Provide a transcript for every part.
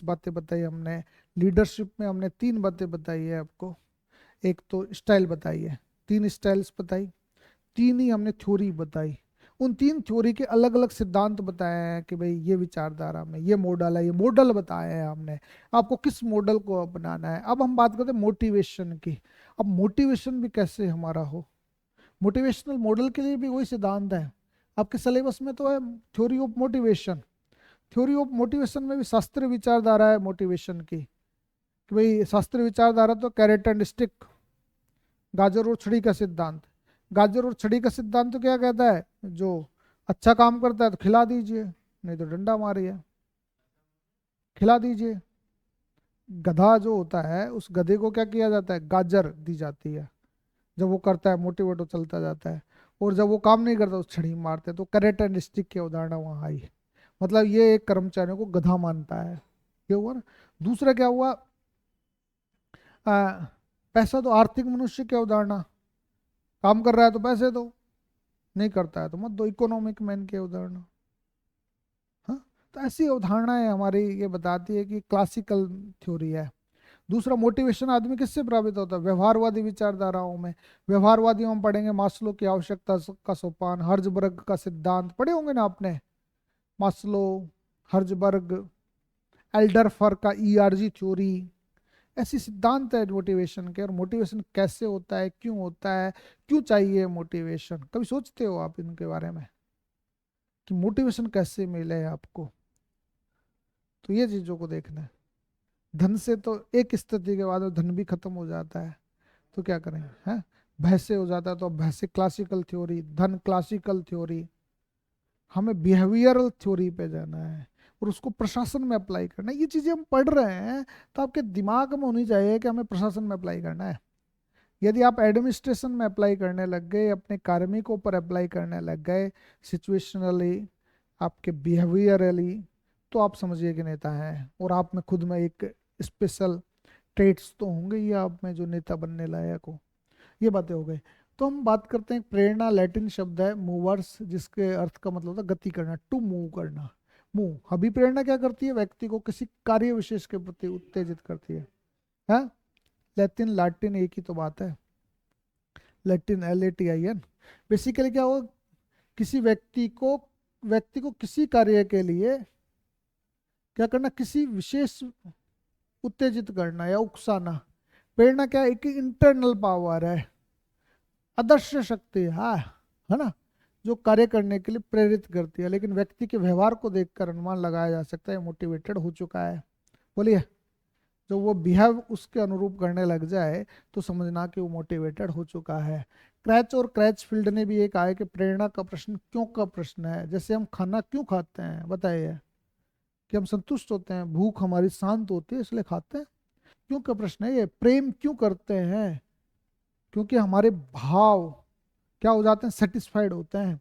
बातें बताई हमने। लीडरशिप में हमने 3 बातें बताई है आपको। एक तो स्टाइल बताई है, 3 स्टाइल्स बताई, 3 ही हमने थ्योरी बताई। उन 3 थ्योरी के अलग अलग सिद्धांत बताए हैं कि भाई ये विचारधारा में ये मॉडल है, ये मॉडल बताए हैं हमने, आपको किस मॉडल को अपनाना है। अब हम बात करते हैं मोटिवेशन की। अब मोटिवेशन भी कैसे हमारा हो। मोटिवेशनल मॉडल के लिए भी वही सिद्धांत है। आपके सिलेबस में तो है theory of motivation. Theory of motivation में भी शास्त्रीय विचारधारा है मोटिवेशन की, कि भाई शास्त्रीय विचारधारा तो कैरेट एंड स्टिक, गाजर और छड़ी का सिद्धांत। गाजर और छड़ी का सिद्धांत तो क्या कहता है, जो अच्छा काम करता है तो खिला दीजिए, नहीं तो डंडा मारिए, खिला दीजिए। गधा जो होता है उस गधे को क्या किया जाता है, गाजर दी जाती है, जब वो करता है मोटिवेट हो चलता जाता है। और जब वो काम नहीं करता उस छड़ी मारते हैं। तो कैरेट एंड स्टिक की उदाहरण वहां आई। मतलब ये एक कर्मचारियों को गधा मानता है, ये हुआ ना। दूसरा क्या हुआ, आ, पैसा तो आर्थिक मनुष्य की अवधारणा, काम कर रहा है तो पैसे दो, नहीं करता है तो मत दो, इकोनॉमिक मैन की अवधारणा। हाँ, तो ऐसी अवधारणाएं हमारी ये बताती है कि क्लासिकल थ्योरी है। दूसरा, मोटिवेशन आदमी किससे प्रभावित होता है, व्यवहारवादी विचारधाराओं में। व्यवहारवादियों में पढ़ेंगे मास्लो की आवश्यकता का सोपान, हर्जबर्ग का सिद्धांत पढ़े होंगे ना आपने। मास्लो, हर्जबर्ग, एल्डरफर का ईआरजी थ्योरी, ऐसी सिद्धांत है मोटिवेशन के। और मोटिवेशन कैसे होता है, क्यों होता है, क्यों चाहिए मोटिवेशन, कभी सोचते हो आप इनके बारे में कि मोटिवेशन कैसे मिले आपको। तो ये चीजों को देखना है। धन से तो एक स्थिति के बाद धन भी खत्म हो जाता है, तो क्या करेंगे, हैं। भय से हो जाता है तो भय से क्लासिकल थ्योरी, धन क्लासिकल थ्योरी। हमें बिहेवियरल थ्योरी पे जाना है और उसको प्रशासन में अप्लाई करना है। ये चीजें हम पढ़ रहे हैं तो आपके दिमाग में होनी चाहिए कि हमें प्रशासन में अप्लाई करना है। यदि आप एडमिनिस्ट्रेशन में अप्लाई करने लग गए, अपने कार्मिकों पर अप्लाई करने लग गए, सिचुएशनली, आपके बिहेवियरली, तो आप समझिए कि नेता हैं। और आप में खुद में एक स्पेशल ट्रेट्स तो होंगे ही आप में जो नेता बनने लायक हो। ये बातें हो गई। तो हम बात करते हैं, प्रेरणा लैटिन शब्द है मूवर्स, जिसके अर्थ का मतलब होता है गति करना, टू मूव करना। मूव, अभिप्रेरणा क्या करती है, व्यक्ति को किसी कार्य विशेष के प्रति उत्तेजित करती है। हाँ, लैटिन लाटिन एक ही तो बात है, लैटिन LATIN। बेसिकली क्या होगा, किसी व्यक्ति को किसी कार्य के लिए क्या करना, किसी विशेष उत्तेजित करना या उकसाना। प्रेरणा क्या है, एक इंटरनल पावर है, अदृश्य शक्ति है, हाँ, है ना, जो कार्य करने के लिए प्रेरित करती है। लेकिन व्यक्ति के व्यवहार को देखकर अनुमान लगाया जा सकता है मोटिवेटेड हो चुका है। बोलिए, जो वो बिहेव उसके अनुरूप करने लग जाए तो समझना कि वो मोटिवेटेड हो चुका है। क्रैच और क्रैच फील्ड ने भी एक आया कि प्रेरणा का प्रश्न क्यों का प्रश्न है। जैसे हम खाना क्यों खाते हैं बताइए, कि हम संतुष्ट होते हैं, भूख हमारी शांत होती है इसलिए खाते हैं, क्यों का प्रश्न है ये। प्रेम क्यों करते हैं, क्योंकि हमारे भाव क्या हो जाते हैं, सेटिस्फाइड होते हैं।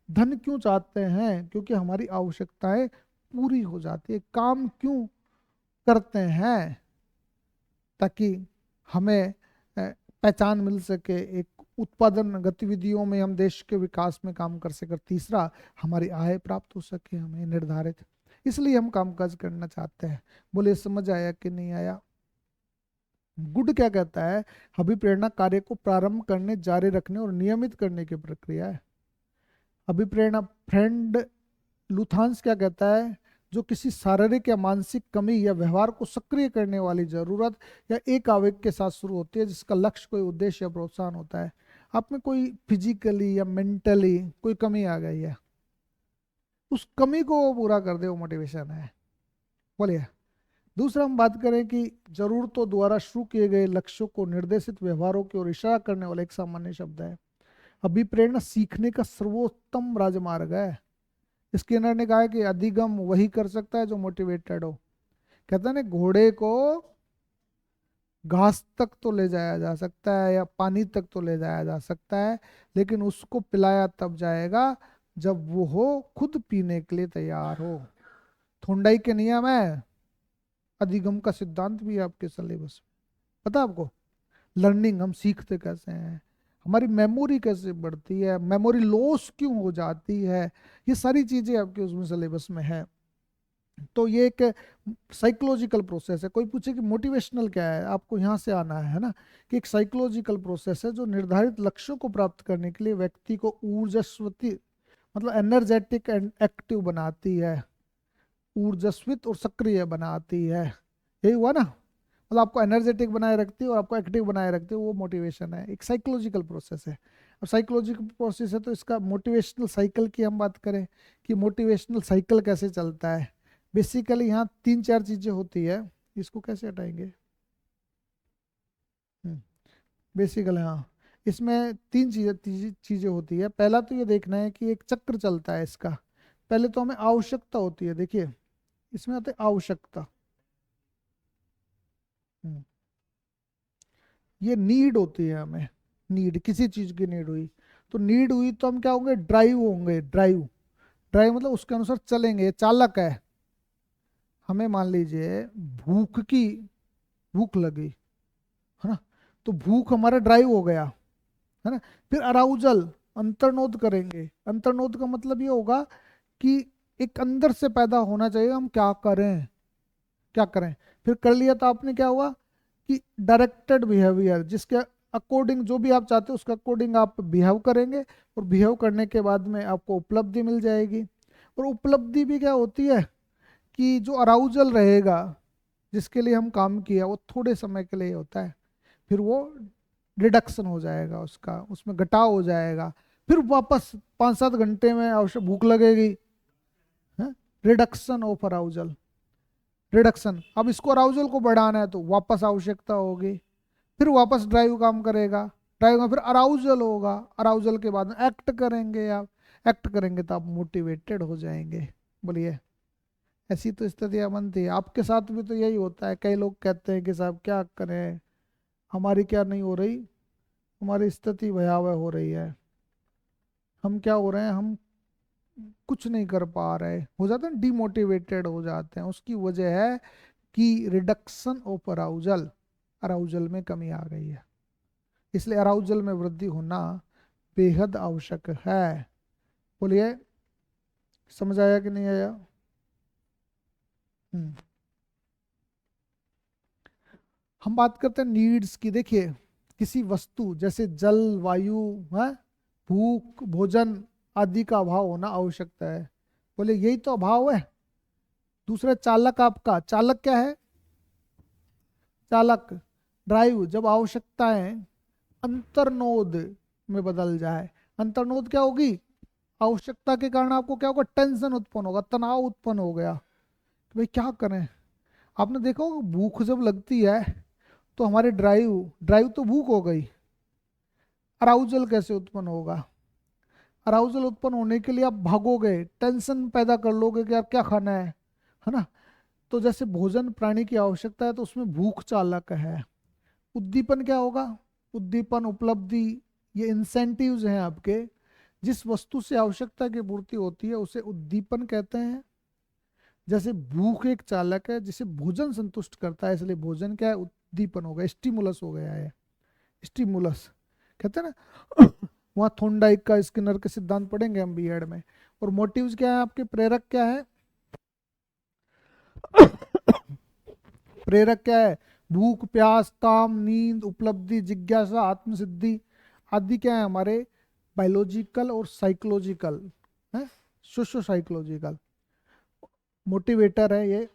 धन क्यों चाहते हैं, क्योंकि हमारी आवश्यकताएं पूरी हो जाती है। काम क्यों करते हैं, ताकि हमें पहचान मिल सके, एक उत्पादन गतिविधियों में हम देश के विकास में काम कर सके। तीसरा, हमारी आय प्राप्त हो सके हमें निर्धारित, इसलिए हम कामकाज करना चाहते हैं। बोले समझ आया कि नहीं आया। गुड क्या कहता है, अभिप्रेरणा कार्य को प्रारंभ करने, जारी रखने और नियमित करने की प्रक्रिया है। अभिप्रेरणा फ्रेंड लुथांस क्या कहता है, जो किसी शारीरिक या मानसिक कमी या व्यवहार को सक्रिय करने वाली जरूरत या एक आवेग के साथ शुरू होती है, जिसका लक्ष्य कोई उद्देश्य या प्रोत्साहन होता है। आप में कोई फिजिकली या मेंटली कोई कमी आ गई है, उस कमी को वो पूरा कर दे, वो मोटिवेशन है। बोलिए। दूसरा, हम बात करें कि जरूरतों द्वारा शुरू किए गए लक्ष्यों को निर्देशित व्यवहारों की ओर इशारा करने वाला एक सामान्य शब्द है। अभिप्रेरणा सीखने का सर्वोत्तम राजमार्ग है। स्किनर ने कहा है कि अधिगम वही कर सकता है जो मोटिवेटेड हो। कहता है ना, घोड़े को घास तक तो ले जाया जा सकता है या पानी तक तो ले जाया जा सकता है, लेकिन उसको पिलाया तब जाएगा जब वो हो खुद पीने के लिए तैयार हो। थोंडाई के नियम है, अधिगम का सिद्धांत भी है आपके सिलेबस में। पता है आपको, लर्निंग हम सीखते कैसे हैं, हमारी मेमोरी कैसे बढ़ती है, मेमोरी लॉस क्यों हो जाती है, ये सारी चीजें आपके उसमें सिलेबस में है। तो ये एक साइकोलॉजिकल प्रोसेस है। कोई पूछे कि मोटिवेशनल क्या है, आपको यहाँ से आना है ना, कि एक साइकोलॉजिकल प्रोसेस है जो निर्धारित लक्ष्यों को प्राप्त करने के लिए व्यक्ति को ऊर्जस्वती मतलब एनर्जेटिक एंड एक्टिव बनाती है, ऊर्जस्वित और सक्रिय बनाती है। यही हुआ ना, मतलब आपको एनर्जेटिक बनाए रखती है और आपको एक्टिव बनाए रखती है, वो मोटिवेशन है, एक साइकोलॉजिकल प्रोसेस है। अब साइकोलॉजिकल प्रोसेस है तो इसका मोटिवेशनल साइकिल की हम बात करें कि मोटिवेशनल साइकिल कैसे चलता है। बेसिकली यहाँ 3-4 चीजें होती है, इसको कैसे हटाएंगे, बेसिकली हाँ, इसमें 3 चीजें होती है। पहला तो ये देखना है कि एक चक्र चलता है इसका। पहले तो हमें आवश्यकता होती है, देखिए इसमें आते है आवश्यकता। हम्म, ये नीड होती है हमें, नीड, किसी चीज की नीड हुई, तो नीड हुई तो हम क्या होंगे, ड्राइव होंगे, ड्राइव। ड्राइव मतलब उसके अनुसार चलेंगे, चालक है। हमें मान लीजिए भूख की, भूख लगी, है ना, तो भूख हमारा ड्राइव हो गया, है ना। फिर अराउजल, अंतर्नोद करेंगे। अंतर्नोद का मतलब ये होगा कि एक अंदर से पैदा होना चाहिए, हम क्या करें, क्या करें। फिर कर लिया तो आपने क्या हुआ कि डायरेक्टेड बिहेवियर, जिसके अकॉर्डिंग जो भी आप चाहते हो उसके अकॉर्डिंग आप बिहेव करेंगे, और बिहेव करने के बाद में आपको उपलब्धि मिल जाएगी। और उपलब्धि भी क्या होती है कि जो अराउजल रहेगा, जिसके लिए हम काम किया, वो थोड़े समय के लिए होता है, फिर वो रिडक्शन हो जाएगा, उसका उसमें घटाव हो जाएगा, फिर वापस 5-7 घंटे में आवश्यक भूख लगेगी, है, रिडक्शन ऑफ अराउजल, रिडक्शन। अब इसको अराउजल को बढ़ाना है तो वापस आवश्यकता होगी, फिर वापस ड्राइव काम करेगा, ड्राइव में फिर अराउजल होगा, अराउजल के बाद में एक्ट करेंगे आप, एक्ट करेंगे तो आप मोटिवेटेड हो जाएंगे। बोलिए, ऐसी तो स्थितियां बनती है, आपके साथ भी तो यही होता है। कई लोग कहते हैं कि साहब क्या करें, हमारी क्या नहीं हो रही, हमारी स्थिति भयावह हो रही है, हम क्या हो रहे हैं, हम कुछ नहीं कर पा रहे, हो जाते हैं डिमोटिवेटेड हो जाते हैं। उसकी वजह है कि रिडक्शन ऑफ अराउजल, अराउजल में कमी आ गई है। इसलिए अराउजल में वृद्धि होना बेहद आवश्यक है। बोलिए, समझ आया कि नहीं आया। हम्म, हम बात करते हैं नीड्स की। देखिए किसी वस्तु जैसे जल, वायु, है, भूख, भोजन आदि का अभाव होना आवश्यकता है। बोले यही तो अभाव है। दूसरा चालक, आपका चालक क्या है, चालक, ड्राइव, जब आवश्यकताएं अंतर्नोद में बदल जाए। अंतर्नोद क्या होगी, आवश्यकता के कारण आपको क्या होगा, टेंशन उत्पन्न होगा, तनाव उत्पन्न हो गया कि भाई क्या करें। आपने देखा होगा भूख जब लगती है तो हमारे ड्राइव, ड्राइव तो भूख हो गई, अराउजल कैसे उत्पन्न होगा। अराउजल उत्पन्न होने के लिए आप भागोगे, टेंशन पैदा कर लोगे कि यार क्या खाना है ना। तो जैसे भोजन प्राणी की आवश्यकता है तो उसमें भूख चालक है। उद्दीपन क्या होगा, उद्दीपन, उपलब्धि, ये इंसेंटिव्स हैं आपके। जिस वस्तु से आवश्यकता की पूर्ति होती है उसे उद्दीपन कहते हैं। जैसे भूख एक चालक है जिसे भोजन संतुष्ट करता है, इसलिए भोजन क्या है, उद्दीपन हो गया, स्टिमुलस हो गया है, स्टिमुलस कहते हैं ना। वहाँ थोंडाइक का, स्किनर के सिद्धांत पढ़ेंगे हम बीएड में। और मोटिव्स क्या है आपके, प्रेरक क्या है, प्रेरक क्या है, भूख, प्यास, काम, नींद, उपलब्धि, जिज्ञासा, आत्मसिद्धि आदि क्या है हमारे, बायोलॉजिकल और साइकोलॉजिकल है, सोशो साइकोलॉजिकल मोटिवेटर है ये।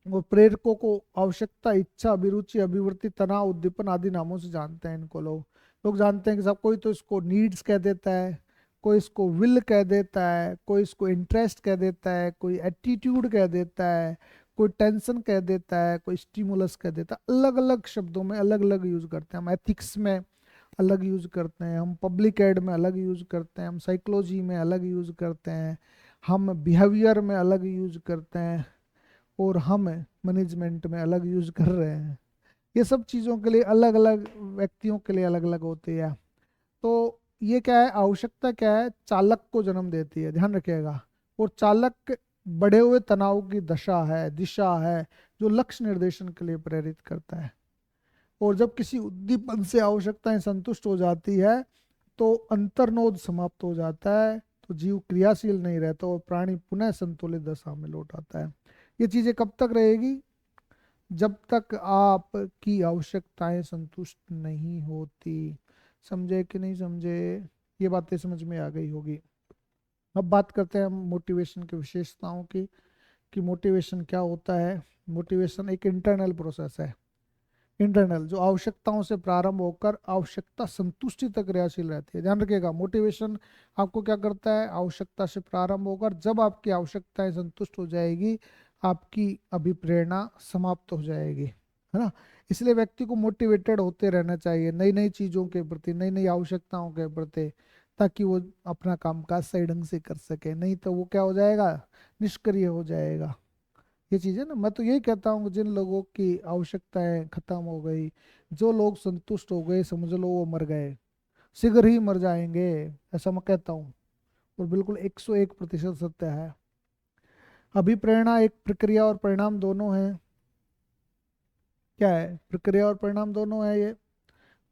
वो प्रेरकों को आवश्यकता, इच्छा, अभिरुचि, अभिवृत्ति, तनाव, उद्दीपन आदि नामों से जानते हैं इनको। लोग लोग जानते हैं कि सब, कोई तो इसको नीड्स कह देता है, कोई इसको विल कह देता है, कोई इसको इंटरेस्ट कह देता है, कोई एटीट्यूड कह देता है, कोई टेंशन कह देता है, कोई स्टिमुलस कह देता है। अलग अलग शब्दों में अलग अलग यूज करते हैं हम। एथिक्स में अलग यूज करते हैं हम, पब्लिक एड में अलग यूज करते हैं हम, साइकोलॉजी में अलग यूज करते हैं हम, बिहेवियर में अलग यूज करते हैं, और हम मैनेजमेंट में अलग यूज कर रहे हैं। ये सब चीज़ों के लिए अलग अलग, व्यक्तियों के लिए अलग अलग होती है। तो ये क्या है, आवश्यकता क्या है, चालक को जन्म देती है, ध्यान रखिएगा। और चालक बढ़े हुए तनाव की दशा है, दिशा है, जो लक्ष्य निर्देशन के लिए प्रेरित करता है। और जब किसी उद्दीपन से आवश्यकताएं संतुष्ट हो जाती है तो अंतर्नोद समाप्त हो जाता है, तो जीव क्रियाशील नहीं रहता और प्राणी पुनः संतुलित दशा में लौट आता है। ये चीजें कब तक रहेगी? जब तक आपकी आवश्यकताएं संतुष्ट नहीं होती। समझे कि नहीं समझे? ये बातें समझ में आ गई होगी। अब बात करते हैं हम मोटिवेशन की विशेषताओं की, कि मोटिवेशन क्या होता है। मोटिवेशन एक इंटरनल प्रोसेस है। इंटरनल, जो आवश्यकताओं से प्रारंभ होकर आवश्यकता संतुष्टि तक क्रियाशील रहती है। ध्यान रखिएगा, मोटिवेशन आपको क्या करता है? आवश्यकता से प्रारंभ होकर जब आपकी आवश्यकताएं संतुष्ट हो जाएगी, आपकी अभिप्रेरणा समाप्त हो जाएगी, है ना। इसलिए व्यक्ति को मोटिवेटेड होते रहना चाहिए नई नई चीजों के प्रति, नई नई आवश्यकताओं के प्रति, ताकि वो अपना कामकाज सही ढंग से कर सके। नहीं तो वो क्या हो जाएगा? निष्क्रिय हो जाएगा। ये चीज़ है ना। मैं तो यही कहता हूँ कि जिन लोगों की आवश्यकताएं खत्म हो गई, जो लोग संतुष्ट हो गए, समझ लो वो मर गए, शीघ्र ही मर जाएंगे, ऐसा मैं कहता हूँ। और बिल्कुल 101% सत्य है। अभिप्रेरणा एक प्रक्रिया और परिणाम दोनों है। क्या है? प्रक्रिया और परिणाम दोनों है ये।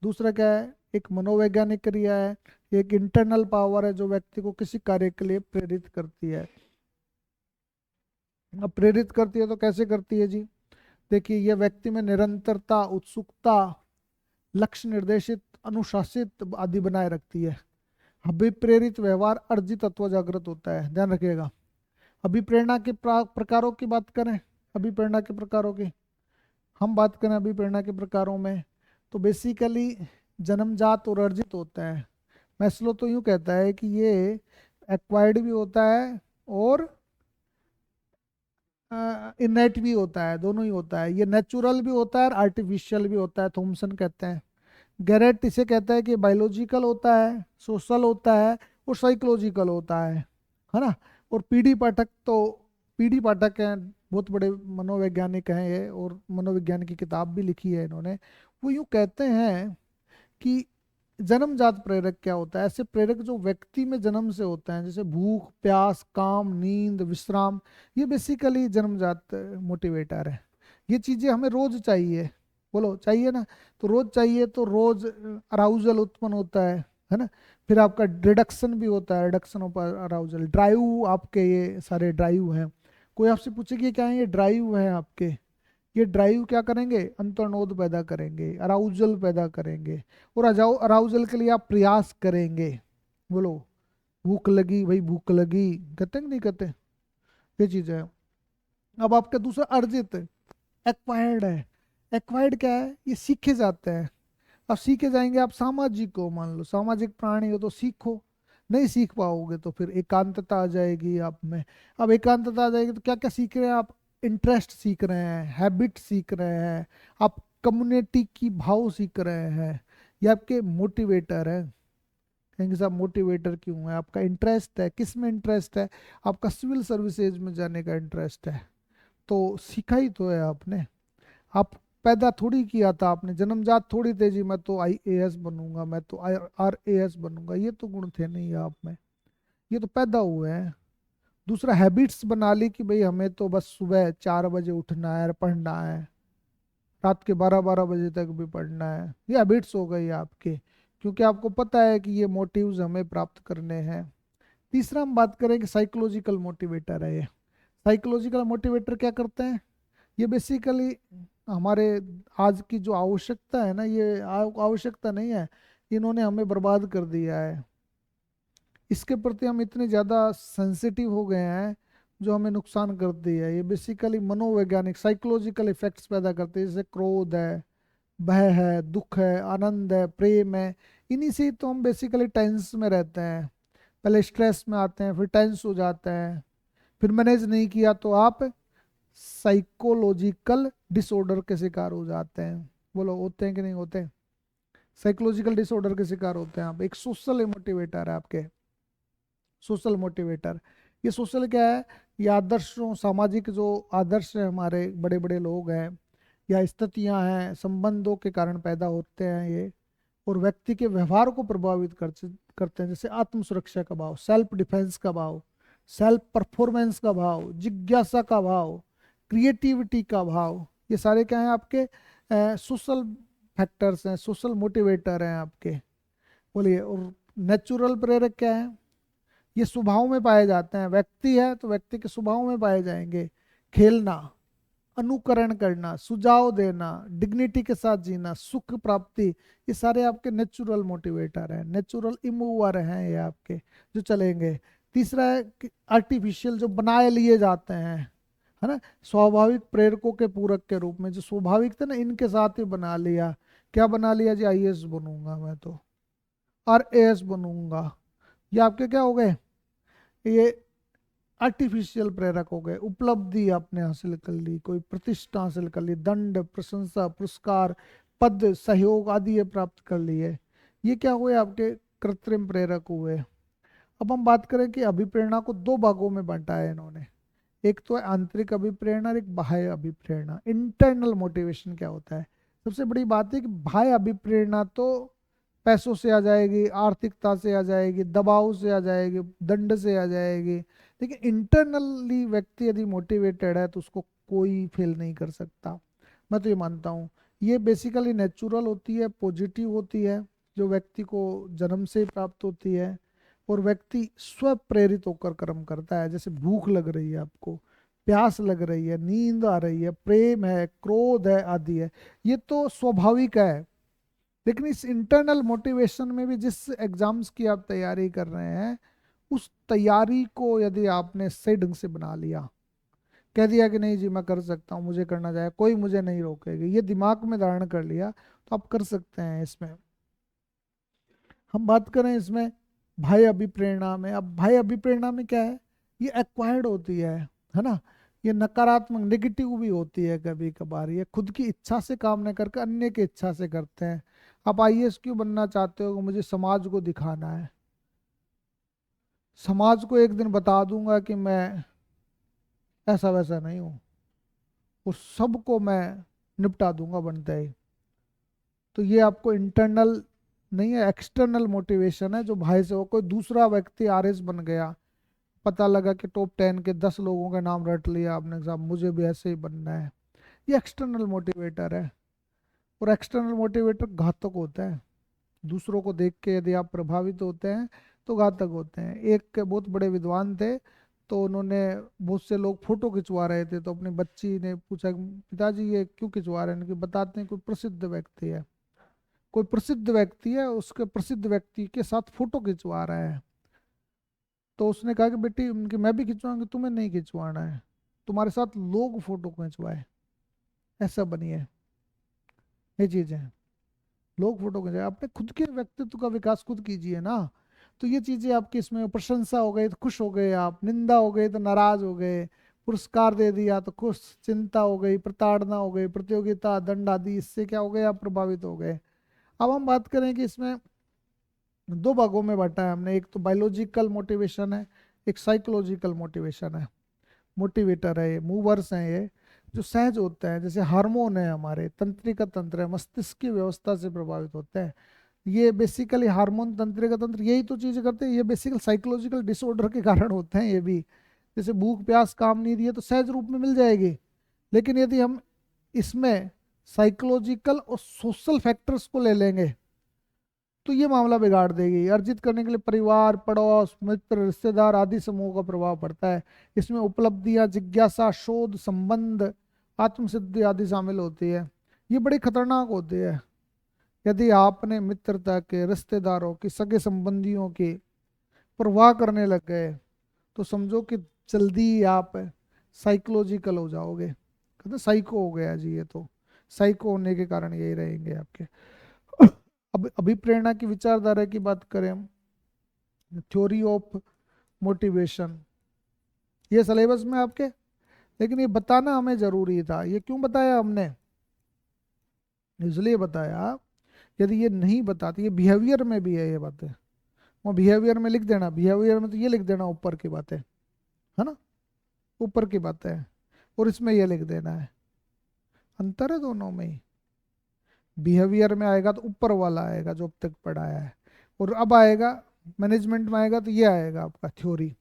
दूसरा क्या है? एक मनोवैज्ञानिक क्रिया है। ये एक इंटरनल पावर है जो व्यक्ति को किसी कार्य के लिए प्रेरित करती है। अब प्रेरित करती है तो कैसे करती है जी? देखिए, यह व्यक्ति में निरंतरता, उत्सुकता, लक्ष्य निर्देशित, अनुशासित आदि बनाए रखती है। अभिप्रेरित व्यवहार अर्जित अथवा जागृत होता है। ध्यान रखिएगा। अभिप्रेरणा के प्रकारों की बात करें, अभिप्रेरणा के प्रकारों की हम बात करें, अभिप्रेरणा के प्रकारों में तो बेसिकली जन्मजात और अर्जित होता है। मैस्लो तो यूं कहता है कि ये एक्वायर्ड भी होता है और इनेट भी होता है, दोनों ही होता है। ये नेचुरल भी होता है और आर्टिफिशियल भी होता है, थॉमसन कहते हैं। गैरेट इसे कहता है कि बायोलॉजिकल होता है, सोशल होता है और साइकोलॉजिकल होता है ना। और पीडी पाठक तो, पीडी पाठक हैं, बहुत बड़े मनोवैज्ञानिक हैं ये, और मनोविज्ञान की किताब भी लिखी है इन्होंने। वो यूं कहते हैं कि जन्मजात प्रेरक क्या होता है? ऐसे प्रेरक जो व्यक्ति में जन्म से होते हैं, जैसे भूख, प्यास, काम, नींद, विश्राम, ये बेसिकली जन्मजात मोटिवेटर है। ये चीजें हमें रोज चाहिए। बोलो चाहिए ना? तो रोज चाहिए तो रोज अराउजल उत्पन्न होता है ना। फिर आपका रिडक्शन भी होता है, रिडक्शन ऑफ अराउजल, ड्राइव, आपके ये सारे ड्राइव हैं। कोई आपसे पूछे कि क्या है ये ड्राइव हैं आपके, ये ड्राइव क्या करेंगे? अंतर्नोद पैदा करेंगे, अराउजल पैदा करेंगे। और अराउजल के लिए आप प्रयास करेंगे। बोलो, भूख लगी भाई, भूख लगी, कहते हैं कि नहीं कहते? ये चीज है। अब आपका दूसरा अर्जित, एक्वायर्ड है। एक्वायर्ड क्या है? ये सीखे जाते हैं। अब सीखे जाएंगे, आप सामाजिक हो, मान लो सामाजिक प्राणी हो तो सीखो। नहीं सीख पाओगे तो फिर एकांतता आ जाएगी आप में। अब एकांतता आ जाएगी तो क्या क्या सीख रहे हैं आप? इंटरेस्ट सीख रहे हैं, हैबिट सीख रहे हैं, आप कम्युनिटी की भाव सीख रहे हैं। ये आपके मोटिवेटर है। कहेंगे साहब मोटिवेटर क्यों है? आपका इंटरेस्ट है, किस में इंटरेस्ट है? आपका सिविल सर्विसेज में जाने का इंटरेस्ट है, तो सीखा ही तो है आपने। आप पैदा थोड़ी किया था आपने, जन्मजात थोड़ी थे जी मैं तो IAS बनूंगा, मैं तो RAS बनूंगा, ये तो गुण थे नहीं आप में, ये तो पैदा हुए हैं। दूसरा, हैबिट्स बना ली कि भाई हमें तो बस सुबह 4 बजे उठना है, पढ़ना है, रात के 12-12 बजे तक भी पढ़ना है। ये हैबिट्स हो गई आपके, क्योंकि आपको पता है कि ये मोटिव्स हमें प्राप्त करने हैं। तीसरा हम बात करें कि साइकोलॉजिकल मोटिवेटर है ये। साइकोलॉजिकल मोटिवेटर क्या करते हैं? ये बेसिकली हमारे आज की जो आवश्यकता है ना, ये आवश्यकता नहीं है, इन्होंने हमें बर्बाद कर दिया है। इसके प्रति हम इतने ज़्यादा सेंसिटिव हो गए हैं, जो हमें नुकसान करती है। ये बेसिकली मनोवैज्ञानिक साइकोलॉजिकल इफेक्ट्स पैदा करते हैं, जैसे क्रोध है, भय है, दुख है, आनंद है, प्रेम है। इन्हीं से ही तो हम बेसिकली टेंस में रहते हैं। पहले स्ट्रेस में आते हैं, फिर टेंस हो जाते हैं, फिर मैनेज नहीं किया तो आप साइकोलॉजिकल डिसऑर्डर के शिकार हो जाते हैं। बोलो, होते हैं कि नहीं होते? साइकोलॉजिकल डिसऑर्डर के शिकार होते हैं आप। एक सोशल मोटिवेटर है आपके, सोशल मोटिवेटर। ये सोशल क्या है? ये आदर्शों, सामाजिक जो आदर्श है, हमारे बड़े बड़े लोग हैं या स्थितियां हैं, संबंधों के कारण पैदा होते हैं ये, और व्यक्ति के व्यवहार को प्रभावित करते हैं। जैसे आत्म सुरक्षा का भाव, सेल्फ डिफेंस का भाव, सेल्फ परफॉर्मेंस का भाव, जिज्ञासा का भाव, क्रिएटिविटी का भाव, ये सारे क्या हैं आपके? सोशल फैक्टर्स हैं, सोशल मोटिवेटर हैं आपके। बोलिए। और नेचुरल प्रेरक क्या है? ये स्वभाव में पाए जाते हैं। व्यक्ति है तो व्यक्ति के स्वभाव में पाए जाएंगे, खेलना, अनुकरण करना, सुझाव देना, डिग्निटी के साथ जीना, सुख प्राप्ति, ये सारे आपके नेचुरल मोटिवेटर हैं, नेचुरल इमूवर हैं ये आपके जो चलेंगे। तीसरा है कि आर्टिफिशियल जो बनाए लिए जाते हैं, है ना, स्वाभाविक प्रेरकों के पूरक के रूप में, जो स्वाभाविक थे ना इनके साथ ही बना लिया। क्या बना लिया जी? आईएएस बनूंगा मैं तो, आरएएस बनूंगा। ये आपके क्या हो गए? ये आर्टिफिशियल प्रेरक हो गए। उपलब्धि आपने हासिल कर ली, कोई प्रतिष्ठा हासिल कर ली, दंड, प्रशंसा, पुरस्कार, पद, सहयोग आदि ये प्राप्त कर लिए। ये क्या हुए? आपके कृत्रिम प्रेरक हुए। अब हम बात करें कि अभिप्रेरणा को दो भागों में बांटा है इन्होंने। एक तो है आंतरिक अभिप्रेरणा और एक बाह्य अभिप्रेरणा। इंटरनल मोटिवेशन क्या होता है? सबसे बड़ी बात है कि बाह्य अभिप्रेरणा तो पैसों से आ जाएगी, आर्थिकता से आ जाएगी, दबाव से आ जाएगी, दंड से आ जाएगी, लेकिन इंटरनली व्यक्ति यदि मोटिवेटेड है तो उसको कोई फेल नहीं कर सकता। मैं तो ये मानता हूँ ये बेसिकली नेचुरल होती है, पॉजिटिव होती है, जो व्यक्ति को जन्म से प्राप्त होती है, और व्यक्ति स्व प्रेरित होकर कर्म करता है। जैसे भूख लग रही है आपको, प्यास लग रही है, नींद आ रही है, प्रेम है, क्रोध है आदि है, ये तो स्वाभाविक है। लेकिन इस इंटरनल मोटिवेशन में भी जिस एग्जाम्स की आप तैयारी कर रहे हैं, उस तैयारी को यदि आपने सही ढंग से बना लिया, कह दिया कि नहीं जी मैं कर सकता हूँ, मुझे करना चाहिए, कोई मुझे नहीं रोकेगा, ये दिमाग में धारण कर लिया, तो आप कर सकते हैं। इसमें हम बात करें इसमें भाई अभिप्रेरणा में। अब भाई अभिप्रेरणा में क्या है? ये एक्वायर्ड होती है ना। ये नकारात्मक नेगेटिव भी होती है कभी कभार। ये खुद की इच्छा से काम न करके अन्य की इच्छा से करते हैं। आप आईएएस क्यों बनना चाहते हो? मुझे समाज को दिखाना है, समाज को एक दिन बता दूंगा कि मैं ऐसा वैसा नहीं हूँ, और सबको मैं निपटा दूंगा बनते ही। तो ये आपको इंटरनल नहीं है, एक्सटर्नल मोटिवेशन है जो भाई से हो। कोई दूसरा व्यक्ति आरएस बन गया, पता लगा कि टॉप 10 के 10 लोगों का नाम रट लिया आपने, साहब मुझे भी ऐसे ही बनना है, ये एक्सटर्नल मोटिवेटर है। और एक्सटर्नल मोटिवेटर घातक होता है। दूसरों को देख के यदि आप प्रभावित होते हैं तो घातक होते हैं। एक बहुत बड़े विद्वान थे, तो उन्होंने, बहुत से लोग फोटो खिंचवा रहे थे, तो अपनी बच्ची ने पूछा पिताजी ये क्यों खिंचवा रहे हैं? कि बताते हैं कोई प्रसिद्ध व्यक्ति है, कोई प्रसिद्ध व्यक्ति है, उसके प्रसिद्ध व्यक्ति के साथ फोटो खिंचवा रहा है। तो उसने कहा कि बेटी उनकी मैं भी खिंचवाऊंगी, तुम्हें नहीं खिंचवाना है, तुम्हारे साथ लोग फोटो खिंचवाए, ऐसा बनिए। ये चीज है, लोग फोटो खिंचाए, अपने खुद के व्यक्तित्व का विकास खुद कीजिए ना। तो ये चीजें आपकी इसमें, प्रशंसा हो गई तो खुश हो गए आप, निंदा हो गई तो नाराज हो गए, पुरस्कार दे दिया तो खुश, चिंता हो गई, प्रताड़ना हो गई, प्रतियोगिता, दंड आदि, इससे क्या हो गए? आप प्रभावित हो गए। अब हम बात करें कि इसमें दो भागों में बांटा है हमने। एक तो बायोलॉजिकल मोटिवेशन है, एक साइकोलॉजिकल मोटिवेशन है। मोटिवेटर है ये, मूवर्स हैं ये, जो सहज होते हैं, जैसे हार्मोन है हमारे, तंत्रिका तंत्र है, मस्तिष्क की व्यवस्था से प्रभावित होते हैं। ये बेसिकली हार्मोन, तंत्रिका तंत्र यही तो चीजें करते हैं। ये बेसिकल साइकोलॉजिकल डिसऑर्डर के कारण होते हैं ये भी। जैसे भूख प्यास काम नहीं दिए तो सहज रूप में मिल जाएगी, लेकिन यदि हम इसमें साइकोलॉजिकल और सोशल फैक्टर्स को ले लेंगे तो ये मामला बिगाड़ देगी। अर्जित करने के लिए परिवार, पड़ोस, मित्र, रिश्तेदार आदि समूह का प्रभाव पड़ता है। इसमें उपलब्धियां, जिज्ञासा, शोध, संबंध, आत्मसिद्धि आदि शामिल होती है। ये बड़ी खतरनाक होती है। यदि आपने मित्रता के, रिश्तेदारों की, सगे संबंधियों की परवाह करने लग गए तो समझो कि जल्दी ही आप साइकोलॉजिकल हो जाओगे। कहते साइको हो गया जी ये तो। साइको होने के कारण यही रहेंगे आपके। अब अभिप्रेरणा की विचारधारा की बात करें हम, थ्योरी ऑफ मोटिवेशन, ये सिलेबस में आपके, लेकिन ये बताना हमें जरूरी था। ये क्यों बताया हमने? इसलिए बताया, यदि ये नहीं बताती, ये बिहेवियर में भी है ये बातें, वो बिहेवियर में लिख देना, बिहेवियर में तो ये लिख देना ऊपर की बातें, है ना, ऊपर की बातें हैं, और इसमें ये लिख देना है। अंतर है दोनों में ही। बिहेवियर में आएगा तो ऊपर वाला आएगा जो अब तक पढ़ाया है, और अब आएगा मैनेजमेंट में आएगा तो ये आएगा आपका थ्योरी।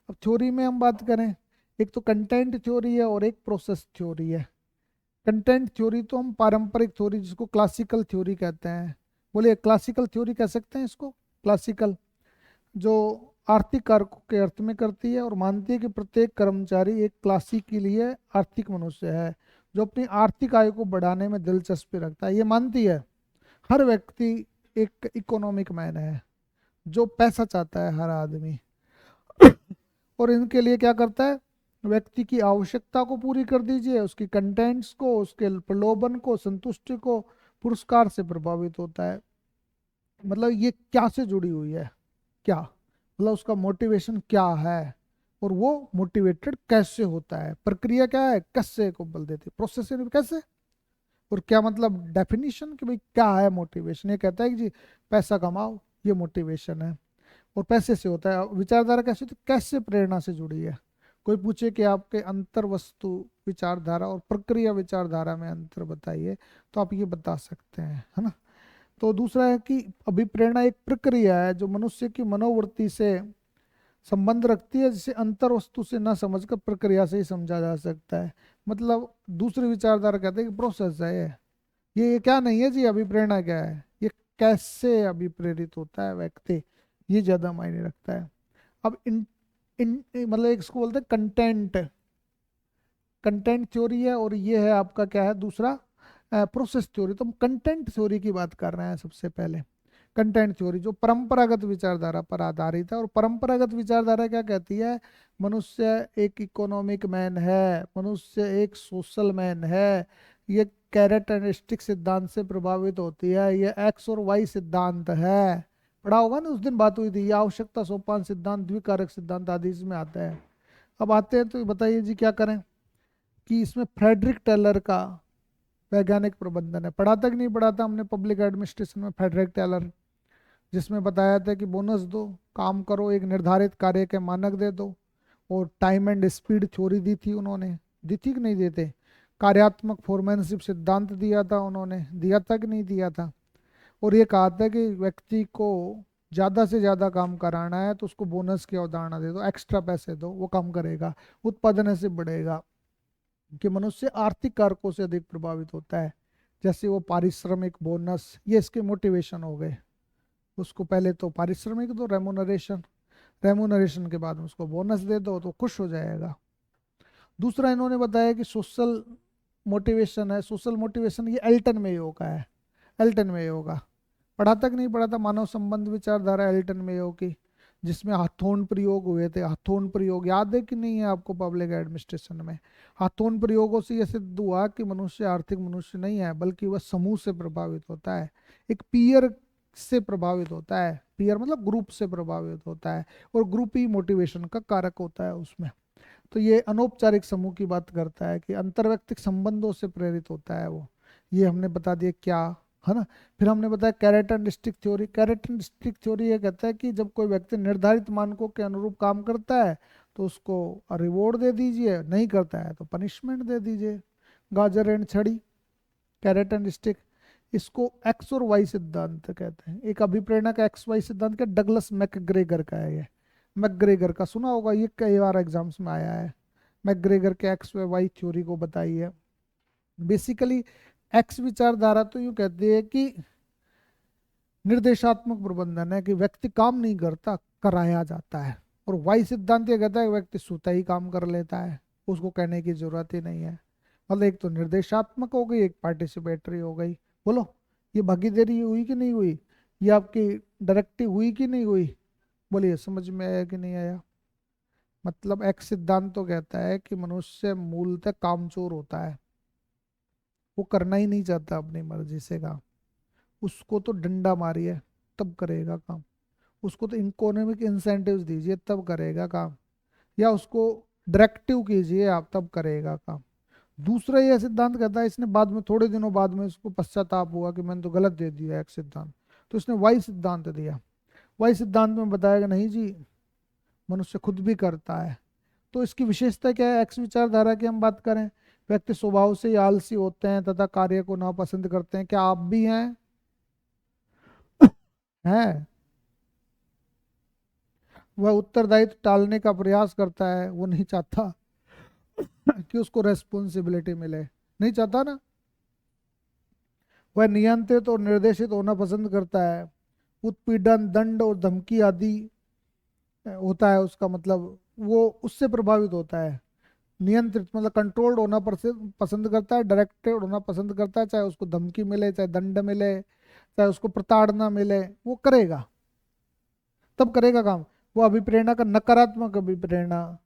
अब थ्योरी में हम बात करें, एक तो कंटेंट थ्योरी है और एक प्रोसेस थ्योरी है। कंटेंट थ्योरी तो हम पारंपरिक थ्योरी, जिसको क्लासिकल थ्योरी कहते हैं, बोलिए क्लासिकल थ्योरी कह सकते हैं इसको, क्लासिकल, जो आर्थिक कारकों के अर्थ में करती है और मानती है कि प्रत्येक कर्मचारी एक क्लासी के लिए आर्थिक मनुष्य है जो अपनी आर्थिक आय को बढ़ाने में दिलचस्पी रखता है। ये मानती है हर व्यक्ति एक इकोनॉमिक मैन है, जो पैसा चाहता है हर आदमी, और इनके लिए क्या करता है, व्यक्ति की आवश्यकता को पूरी कर दीजिए, उसकी कंटेंट्स को, उसके प्रलोभन को, संतुष्टि को, पुरस्कार से प्रभावित होता है। मतलब ये क्या से जुड़ी हुई है, क्या मतलब उसका मोटिवेशन क्या है, और वो मोटिवेटेड कैसे होता है, प्रक्रिया क्या है, कैसे को बल देती, प्रोसेस कैसे, और क्या मतलब डेफिनेशन कि भाई क्या है मोटिवेशन। ये कहता है कि जी पैसा कमाओ, ये मोटिवेशन है, और पैसे से होता है। विचारधारा कैसे होती है, कैसे प्रेरणा से जुड़ी है। कोई पूछे कि आपके अंतर वस्तु विचारधारा और प्रक्रिया विचारधारा में अंतर बताइए, तो आप ये बता सकते हैं, है ना। तो दूसरा है कि अभिप्रेरणा एक प्रक्रिया है जो मनुष्य की मनोवृत्ति से संबंध रखती है, जिसे अंतर वस्तु से न समझकर प्रक्रिया से ही समझा जा सकता है। मतलब दूसरी विचारधारा कहते हैं कि प्रोसेस है ये क्या नहीं है जी, अभिप्रेरणा क्या है, ये कैसे अभिप्रेरित होता है व्यक्ति, ये ज्यादा मायने रखता है। अब इन मतलब एक इसको बोलते हैं कंटेंट, कंटेंट थ्योरी है, और ये है आपका क्या है दूसरा, प्रोसेस थ्योरी। तो हम कंटेंट थ्योरी की बात कर रहे हैं सबसे पहले। कंटेंट थ्योरी जो परंपरागत विचारधारा पर आधारित है, और परंपरागत विचारधारा क्या कहती है, मनुष्य एक इकोनॉमिक मैन है, मनुष्य एक सोशल मैन है, ये कैरेक्टरिस्टिक सिद्धांत से प्रभावित होती है, ये एक्स और वाई सिद्धांत है। पढ़ा होगा ना, उस दिन बात हुई थी, ये आवश्यकता सोपान सिद्धांत, द्विकारक सिद्धांत आदि इसमें आता है। अब आते हैं तो बताइए जी क्या करें, कि इसमें फ्रेडरिक टेलर का वैज्ञानिक प्रबंधन है। पढ़ा तक नहीं पढ़ा था हमने पब्लिक एडमिनिस्ट्रेशन में, फ्रेडरिक टेलर, जिसमें बताया था कि बोनस दो, काम करो, एक निर्धारित कार्य के मानक दे दो, और टाइम एंड स्पीड थ्योरी दी थी उन्होंने, दी थी कि नहीं देते, कार्यात्मक फोरमैनशिप सिद्धांत दिया था उन्होंने, दिया था कि नहीं दिया था। और ये कहा था कि व्यक्ति को ज़्यादा से ज़्यादा काम कराना है तो उसको बोनस की अवधारणा दे दो, एक्स्ट्रा पैसे दो, वो काम करेगा, उत्पादन ऐसे बढ़ेगा। कि मनुष्य आर्थिक कारकों से अधिक प्रभावित होता है, जैसे वो पारिश्रमिक, बोनस, ये इसके मोटिवेशन हो गए। उसको पहले तो पारिश्रमिक दो, रेमोनरेशन, रेमोनरेशन के बाद में उसको बोनस दे दो तो खुश हो जाएगा। दूसरा इन्होंने बताया कि सोशल मोटिवेशन है, सोशल मोटिवेशन ये एल्टन मेयो का है, एल्टन मेयो का। पढ़ा तक नहीं पढ़ा था, मानव संबंध विचारधारा एल्टन मेयो की, जिसमें हाथोन प्रयोग हुए थे। हाथोन प्रयोग याद है कि नहीं है आपको पब्लिक एडमिनिस्ट्रेशन में। हाथोन प्रयोगों से यह सिद्ध हुआ कि मनुष्य आर्थिक मनुष्य नहीं है, बल्कि वह समूह से प्रभावित होता है, एक पीयर से प्रभावित होता है, पीयर मतलब ग्रुप से प्रभावित होता है, और ग्रुप ही मोटिवेशन का कारक होता है उसमें। तो ये अनौपचारिक समूह की बात करता है कि अंतर्व्यक्तिक संबंधों से प्रेरित होता है वो, ये हमने बता दिया क्या, है ना। फिर हमने बताया कैरेक्टरिस्टिक थ्योरी। कैरेक्टरिस्टिक थ्योरी ये कहता है कि जब कोई व्यक्ति निर्धारित मानकों के अनुरूप काम करता है तो उसको रिवॉर्ड दे दीजिए, नहीं करता है तो पनिशमेंट दे दीजिए, गाजर एंड छड़ी, कैरेक्टरिस्टिक। इसको एक्स और वाई सिद्धांत कहते हैं। एक अभिप्रेरणा का एक्स वाई सिद्धांत क्या, डगलस मैकग्रेगर का है ये, मैकग्रेगर का सुना होगा, ये कई बार एग्जाम्स में आया है। मैकग्रेगर के एक्स व वाई थ्योरी को बताई है। बेसिकली एक्स विचारधारा तो यूँ कहती है कि निर्देशात्मक प्रबंधन है, कि व्यक्ति काम नहीं करता, कराया जाता है। और वाई सिद्धांत ये कहता है कि व्यक्ति स्वतः ही काम कर लेता है, उसको कहने की जरूरत ही नहीं है। मतलब एक तो निर्देशात्मक हो गई, एक पार्टिसिपेटरी हो गई। बोलो ये भागीदारी हुई कि नहीं हुई, ये आपकी डायरेक्टिव हुई कि नहीं हुई, बोलिए समझ में आया कि नहीं आया। मतलब एक सिद्धांत तो कहता है कि मनुष्य मूलतः कामचोर होता है, वो करना ही नहीं चाहता अपनी मर्जी से काम, उसको तो डंडा मारिए तब करेगा काम, उसको तो इकोनॉमिक इंसेंटिव्स दीजिए तब करेगा काम, या उसको डायरेक्टिव कीजिए आप तब करेगा काम। दूसरा यह सिद्धांत कहता है, इसने बाद में थोड़े दिनों बाद में उसको पश्चाताप हुआ कि मैंने तो गलत दे दिया एक सिद्धांत, तो इसने वाई सिद्धांत दिया। वाई सिद्धांत में बताया कि नहीं जी, मनुष्य खुद भी करता है। तो इसकी विशेषता क्या है, एक्स विचारधारा की हम बात करें, व्यक्ति स्वभाव से ही आलसी होते हैं तथा कार्य को नापसंद करते हैं। क्या आप भी हैं? हैं। वह उत्तरदायित्व टालने का प्रयास करता है, वो नहीं चाहता कि उसको रेस्पॉन्सिबिलिटी मिले, नहीं चाहता ना। वह नियंत्रित और निर्देशित होना पसंद करता है। उत्पीड़न, दंड और धमकी आदि होता है, उसका मतलब वो उससे प्रभावित होता है। नियंत्रित मतलब कंट्रोल्ड होना पसंद करता है, डायरेक्टेड होना पसंद करता है, चाहे उसको धमकी मिले, चाहे दंड मिले, चाहे उसको प्रताड़ना मिले, वो करेगा, तब करेगा काम। वो अभिप्रेरणा का नकारात्मक अभिप्रेरणा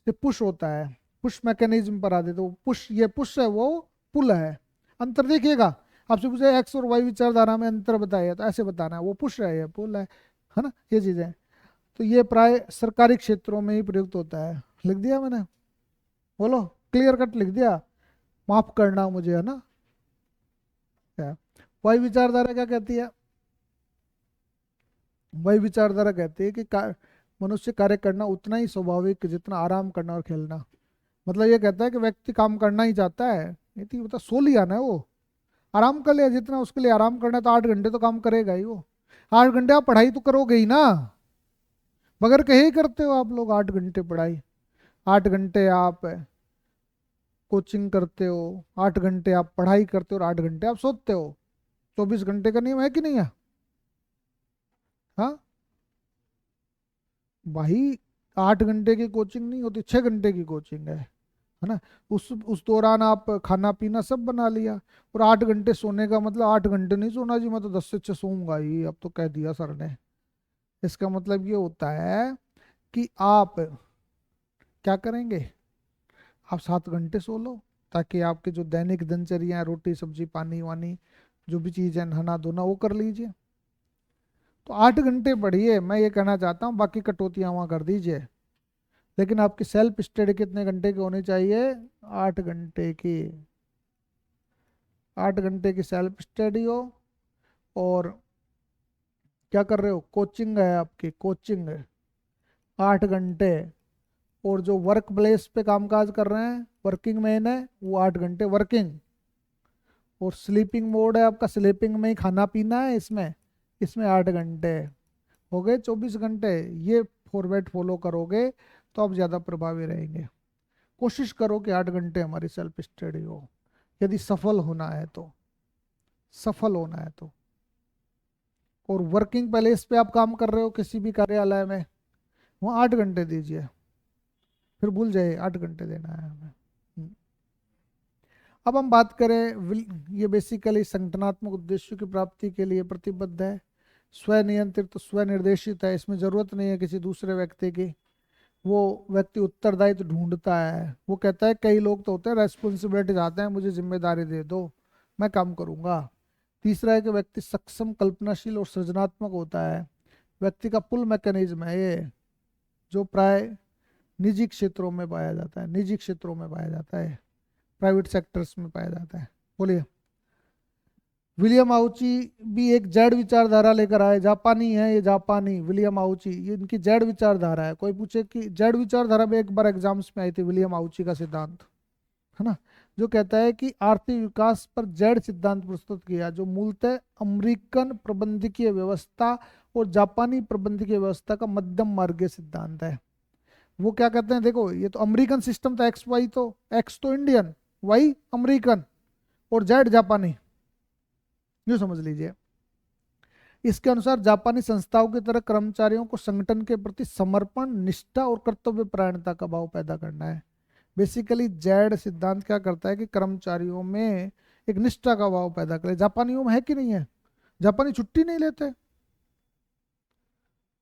से पुश होता है, पुश मैकेनिज्म पर आते, तो पुश, ये पुश है, वो पुल है। अंतर देखिएगा, आपसे पूछे एक्स और वाई विचारधारा में अंतर बताइए, तो ऐसे बताना है, वो पुश है, ये पुल है ना, ये चीजें। तो ये प्राय सरकारी क्षेत्रों में ही प्रयुक्त होता है। लिख दिया मैंने, बोलो, क्लियर कट लिख दिया, माफ करना मुझे, है ना। क्या वाई विचारधारा क्या कहती है? वही विचारधारा कहती है कि मनुष्य कार्य करना उतना ही स्वाभाविक जितना आराम करना और खेलना। मतलब ये कहता है कि व्यक्ति काम करना ही चाहता है, ये तो बता, सो लिया ना वो, आराम कर लिया, जितना उसके लिए आराम करना है, तो 8 घंटे तो काम करेगा ही वो। 8 घंटे आप पढ़ाई तो करोगे ही ना, बगैर कहे ही करते हो आप लोग 8 घंटे पढ़ाई, 8 घंटे आप कोचिंग करते हो, 8 घंटे आप पढ़ाई करते हो और 8 घंटे आप सोते हो। 24 घंटे का नियम है कि नहीं है? हाँ भाई, 8 घंटे की कोचिंग नहीं होती, 6 घंटे की कोचिंग है ना। उस दौरान आप खाना पीना सब बना लिया, और 8 घंटे सोने का मतलब 8 घंटे नहीं सोना जी, मैं तो 10 से 6 सोऊंगा ही, अब तो कह दिया सर ने। इसका मतलब ये होता है कि आप क्या करेंगे, आप 7 घंटे सो लो, ताकि आपके जो दैनिक दिनचर्या है, रोटी सब्जी पानी वानी जो भी चीज़ है, नहाना धोना, वो कर लीजिए। तो 8 घंटे पढ़िए, मैं ये कहना चाहता हूँ, बाकी कटौतियाँ वहाँ कर दीजिए, लेकिन आपकी सेल्फ स्टडी कितने घंटे की होनी चाहिए? 8 घंटे की। 8 घंटे की सेल्फ स्टडी हो, और क्या कर रहे हो, कोचिंग है आपकी, कोचिंग है 8 घंटे, और जो वर्क प्लेस पे कामकाज कर रहे हैं, वर्किंग मैन है, वो 8 घंटे वर्किंग, और स्लीपिंग मोड है आपका, स्लीपिंग में ही खाना पीना है, इसमें इसमें 8 घंटे, हो गए 24 घंटे। ये फॉर्मेट फॉलो करोगे तो आप ज़्यादा प्रभावी रहेंगे। कोशिश करो कि 8 घंटे हमारी सेल्फ स्टडी हो, यदि सफल होना है तो, सफल होना है तो। और वर्किंग प्लेस पे आप काम कर रहे हो किसी भी कार्यालय में, वहाँ 8 घंटे दीजिए, फिर भूल जाइए 8 घंटे देना है हमें। अब हम बात करें ये बेसिकली संगठनात्मक उद्देश्यों की प्राप्ति के लिए प्रतिबद्ध है, स्वनियंत्रित तो स्वनिर्देशित है, इसमें जरूरत नहीं है किसी दूसरे व्यक्ति की। वो व्यक्ति उत्तरदायित्व ढूंढता है, वो कहता है, कई लोग तो होते हैं रेस्पॉन्सिबिलिटी आते हैं, मुझे जिम्मेदारी दे दो, मैं काम करूंगा। तीसरा है कि व्यक्ति सक्षम कल्पनाशील और सृजनात्मक होता है, व्यक्ति का पुल मैकेनिज्म है ये, जो प्राय निजी क्षेत्रों में पाया जाता है, निजी क्षेत्रों में पाया जाता है, प्राइवेट सेक्टर्स में पाया जाता है। बोलिए। विलियम आउची भी एक जड़ विचारधारा लेकर आए, जापानी है ये, जापानी विलियम आउची, ये इनकी जड़ विचारधारा है। कोई पूछे कि जड़ विचारधारा में, एक बार एग्जाम्स में आई थी विलियम आउची का सिद्धांत, है ना, जो कहता है कि आर्थिक विकास पर जड़ सिद्धांत प्रस्तुत किया, जो मूलतः अमेरिकन प्रबंधकीय व्यवस्था और जापानी प्रबंधकीय व्यवस्था का मध्यम मार्गीय सिद्धांत है। वो क्या कहते हैं, देखो, ये तो अमेरिकन सिस्टम था, एक्स वाई, तो एक्स तो इंडियन, वाई अमेरिकन, और जेड जापानी, यूँ समझ लीजिए। इसके अनुसार जापानी संस्थाओं की तरह कर्मचारियों को संगठन के प्रति समर्पण, निष्ठा और कर्तव्य परायणता का भाव पैदा करना है। बेसिकली जेड सिद्धांत क्या करता है कि कर्मचारियों में एक निष्ठा का भाव पैदा करे। जापानियों में है कि नहीं है? जापानी छुट्टी नहीं लेते,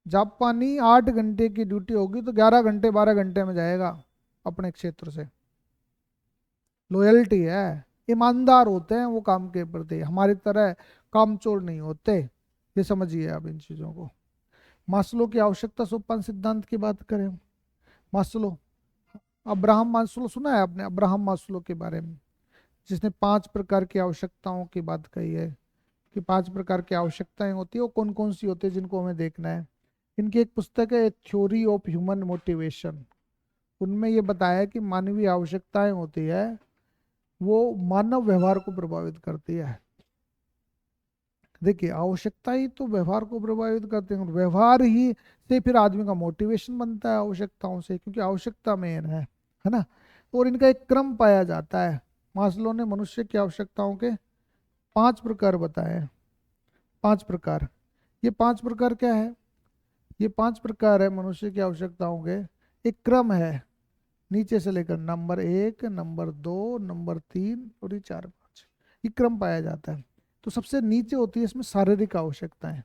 जापानी 8 घंटे की ड्यूटी होगी तो 11 घंटे 12 घंटे में जाएगा अपने क्षेत्र से। लॉयल्टी है, ईमानदार होते हैं वो काम के प्रति, हमारी तरह कामचोर नहीं होते। ये समझिए आप इन चीज़ों को। मास्लो की आवश्यकता सोपान सिद्धांत की बात करें, मास्लो, अब्राहम मास्लो सुना है आपने, अब्राहम मास्लो के बारे में, जिसने 5 प्रकार की आवश्यकताओं की बात कही है, कि 5 प्रकार की आवश्यकताएं होती है, वो कौन कौन सी होती है जिनको हमें देखना है। इनकी एक पुस्तक है, थ्योरी ऑफ ह्यूमन मोटिवेशन, उनमें ये बताया कि मानवीय आवश्यकताएं होती है, वो मानव व्यवहार को प्रभावित करती है। देखिए, आवश्यकता ही तो व्यवहार को प्रभावित करते हैं, और व्यवहार ही से फिर आदमी का मोटिवेशन बनता है आवश्यकताओं से, क्योंकि आवश्यकता मेन है ना। और इनका एक क्रम पाया जाता है। मास्लो ने मनुष्य की आवश्यकताओं के 5 प्रकार बताए हैं। 5 प्रकार, ये 5 प्रकार क्या है? ये 5 प्रकार है मनुष्य की आवश्यकताओं के। एक क्रम है नीचे से लेकर नंबर 1, नंबर 2, नंबर 3 और ये 4, 5, ये क्रम पाया जाता है। तो सबसे नीचे होती है इसमें शारीरिक आवश्यकताएं,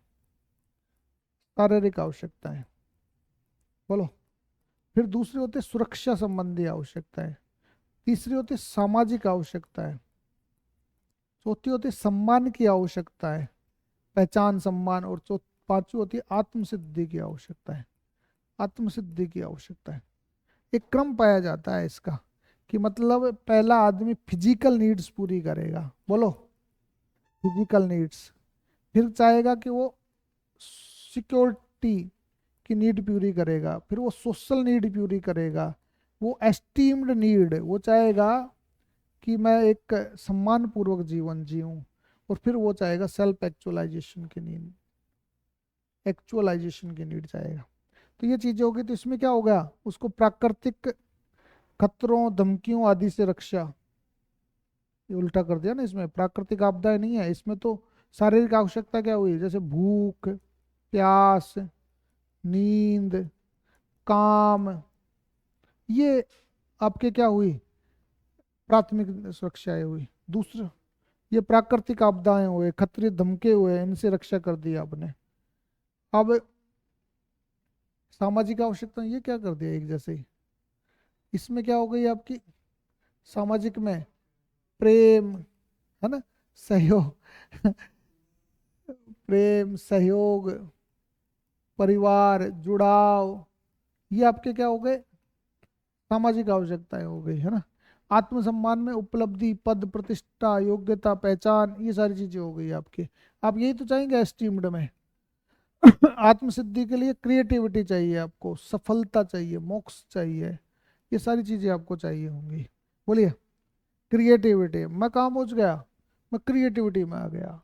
शारीरिक आवश्यकताएं, बोलो। फिर दूसरी होती है सुरक्षा संबंधी आवश्यकताएं, तीसरी होती है सामाजिक आवश्यकताएं, चौथी होती है सम्मान की आवश्यकताएं, पहचान सम्मान, और पांचवी होती है आत्मसिद्धि की आवश्यकताएं, आत्मसिद्धि की आवश्यकताएं। एक क्रम पाया जाता है इसका कि मतलब पहला आदमी फिजिकल नीड्स पूरी करेगा, बोलो फिजिकल नीड्स, फिर चाहेगा कि वो सिक्योरिटी की नीड पूरी करेगा, फिर वो सोशल नीड पूरी करेगा, वो एस्टीम्ड नीड, वो चाहेगा कि मैं एक सम्मान पूर्वक जीवन जीऊं, और फिर वो चाहेगा सेल्फ एक्चुअलाइजेशन की नीड, एक्चुअलाइजेशन की नीड चाहेगा। तो ये चीजें होगी, तो इसमें क्या हो गया, उसको प्राकृतिक खतरों धमकियों आदि से रक्षा, ये उल्टा कर दिया ना, इसमें प्राकृतिक आपदाएं नहीं है, इसमें तो शारीरिक आवश्यकता क्या हुई, जैसे भूख, प्यास, नींद, काम, ये आपके क्या हुई, प्राथमिक सुरक्षाएं हुई। दूसरा ये प्राकृतिक आपदाएं हुए, खतरे धमके हुए, इनसे रक्षा कर दी आपने। अब सामाजिक आवश्यकता ये क्या कर दिया एक जैसे ही, इसमें क्या हो गई आपकी, सामाजिक में प्रेम, है ना, सहयोग प्रेम, सहयोग, परिवार, जुड़ाव, ये आपके क्या हो गए, सामाजिक आवश्यकताएं हो गई, है ना। आत्मसम्मान में उपलब्धि, पद प्रतिष्ठा, योग्यता, पहचान, ये सारी चीजें हो गई आपकी। आप यही तो चाहेंगे एस्टीम्ड में आत्मसिद्धि के लिए क्रिएटिविटी चाहिए आपको, सफलता चाहिए, मोक्ष चाहिए, ये सारी चीजें आपको चाहिए होंगी। बोलिए क्रिएटिविटी, मैं कहाँ पहुंच गया, मैं क्रिएटिविटी में आ गया,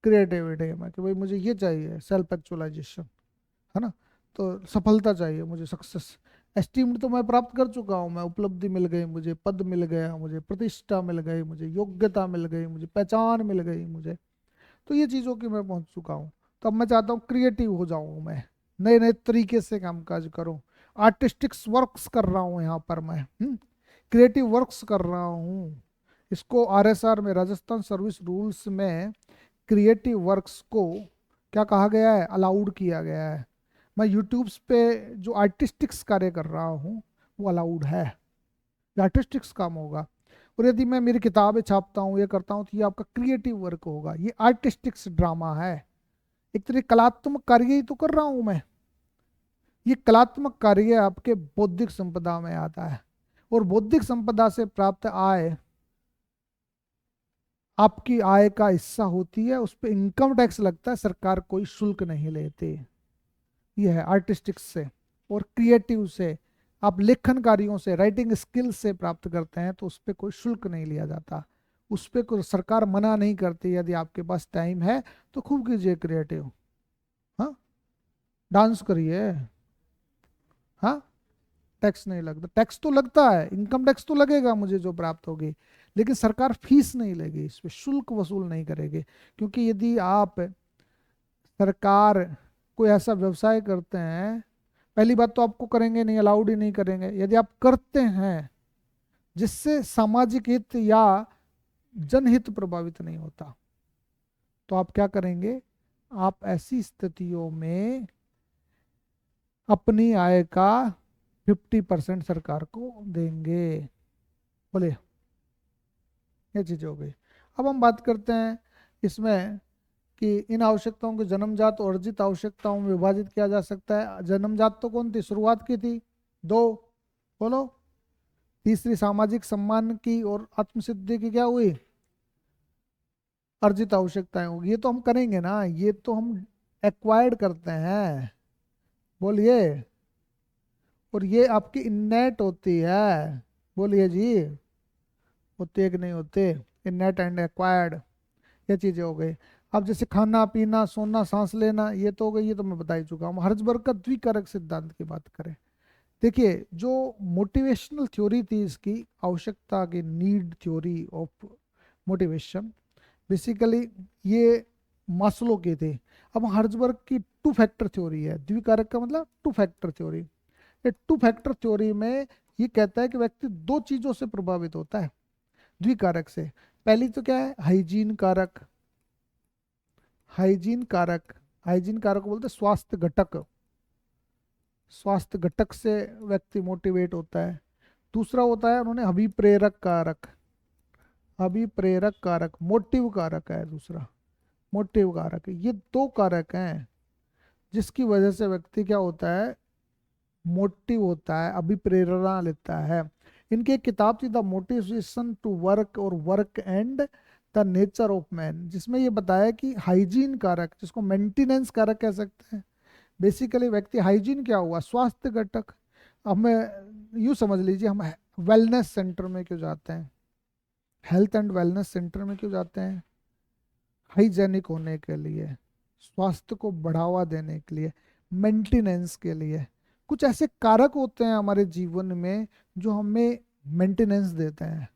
क्रिएटिविटी में कि भाई मुझे ये चाहिए सेल्फ एक्चुअलाइजेशन, है ना। तो सफलता चाहिए मुझे, सक्सेस, एस्टीम्ड तो मैं प्राप्त कर चुका हूँ, मैं उपलब्धि मिल गई मुझे, पद मिल गया मुझे, प्रतिष्ठा मिल गई मुझे, योग्यता मिल गई मुझे, पहचान मिल गई मुझे, तो ये चीज़ों की मैं पहुंच चुका हूँ। तो अब मैं चाहता हूँ क्रिएटिव हो जाऊँ, मैं नए नए तरीके से कामकाज करूँ, आर्टिस्टिक्स वर्क्स कर रहा हूँ यहाँ पर मैं, क्रिएटिव वर्क्स कर रहा हूँ। इसको आरएसआर में, राजस्थान सर्विस रूल्स में क्रिएटिव वर्क्स को क्या कहा गया है, अलाउड किया गया है। मैं यूट्यूब्स पे जो आर्टिस्टिक्स कार्य कर रहा हूँ वो अलाउड है, ये आर्टिस्टिक्स काम होगा। और यदि मैं मेरी किताबें छापता हूँ, ये करता हूँ, तो ये आपका क्रिएटिव वर्क होगा, ये आर्टिस्टिक्स ड्रामा है, एक तरह कलात्मक कार्य ही तो कर रहा हूँ मैं। ये कलात्मक कार्य आपके बौद्धिक संपदा में आता है, और बौद्धिक संपदा से प्राप्त आय आपकी आय का हिस्सा होती है, उस पर इनकम टैक्स लगता है, सरकार कोई शुल्क नहीं लेते। ये है आर्टिस्टिक्स से और क्रिएटिव से, आप लेखन कार्यों से, राइटिंग स्किल से प्राप्त करते हैं, तो उस पर कोई शुल्क नहीं लिया जाता, उस पर कोई सरकार मना नहीं करती। यदि आपके पास टाइम है तो खूब कीजिए क्रिएटिव, हाँ, डांस करिए, हाँ, टैक्स नहीं लगता, टैक्स तो लगता है, इनकम टैक्स तो लगेगा मुझे जो प्राप्त होगी, लेकिन सरकार फीस नहीं लेगी, इस पर शुल्क वसूल नहीं करेगी। क्योंकि यदि आप सरकार कोई ऐसा व्यवसाय करते हैं, पहली बात तो आपको करेंगे नहीं, अलाउड ही नहीं करेंगे। यदि आप करते हैं जिससे सामाजिक हित या जनहित प्रभावित नहीं होता, तो आप क्या करेंगे, आप ऐसी स्थितियों में अपनी आय का 50% सरकार को देंगे। बोले ये चीज हो गई। अब हम बात करते हैं इसमें कि इन आवश्यकताओं को जन्मजात और अर्जित आवश्यकताओं में विभाजित किया जा सकता है। जन्मजात तो कौन थी, शुरुआत की थी, दो, बोलो। तीसरी सामाजिक सम्मान की और आत्मसिद्धि की क्या हुई, अर्जित आवश्यकताएं होगी। ये तो हम करेंगे ना, ये तो हम एक्वायर्ड करते हैं, बोलिए। और ये आपकी इन्नेट होती है, बोलिए जी, होती है कि नहीं होते, इन्नेट एंड एक्वायर्ड, ये चीजें हो गई। अब जैसे खाना पीना सोना सांस लेना, ये तो हो गई, ये तो मैं बता ही चुका हूँ। हर्जबर्ग का द्विकारक सिद्धांत की बात करें, देखिए जो मोटिवेशनल थ्योरी थी इसकी, आवश्यकता की need theory of motivation, basically ये मास्लो के थे। अब हर्जबर्ग की टू फैक्टर थ्योरी है। द्विकारक का मतलब टू फैक्टर थ्योरी। ये टू फैक्टर थ्योरी में ये कहता है कि व्यक्ति दो चीजों से प्रभावित होता है द्विकारक से। पहली तो क्या है, हाइजीन कारक। हाइजीन कारक, हाइजीन कारक बोलते हैं स्वास्थ्य घटक। स्वास्थ्य घटक से व्यक्ति मोटिवेट होता है। दूसरा होता है उन्होंने अभिप्रेरक कारक। अभिप्रेरक कारक मोटिव कारक है दूसरा, मोटिव कारक। ये दो कारक हैं जिसकी वजह से व्यक्ति क्या होता है, मोटिव होता है, अभिप्रेरणा लेता है। इनकी एक किताब थी द मोटिवेशन टू वर्क और work and the nature of man, जिसमें ये बताया कि हाइजीन कारक, जिसको मेंटेनेंस कारक कह सकते हैं, बेसिकली व्यक्ति हाइजीन क्या हुआ, स्वास्थ्य घटक। हमें यूँ समझ लीजिए, हम वेलनेस सेंटर में क्यों जाते हैं, हेल्थ एंड वेलनेस सेंटर में क्यों जाते हैं, हाइजेनिक होने के लिए, स्वास्थ्य को बढ़ावा देने के लिए, मेंटेनेंस के लिए। कुछ ऐसे कारक होते हैं हमारे जीवन में जो हमें मेंटेनेंस देते हैं,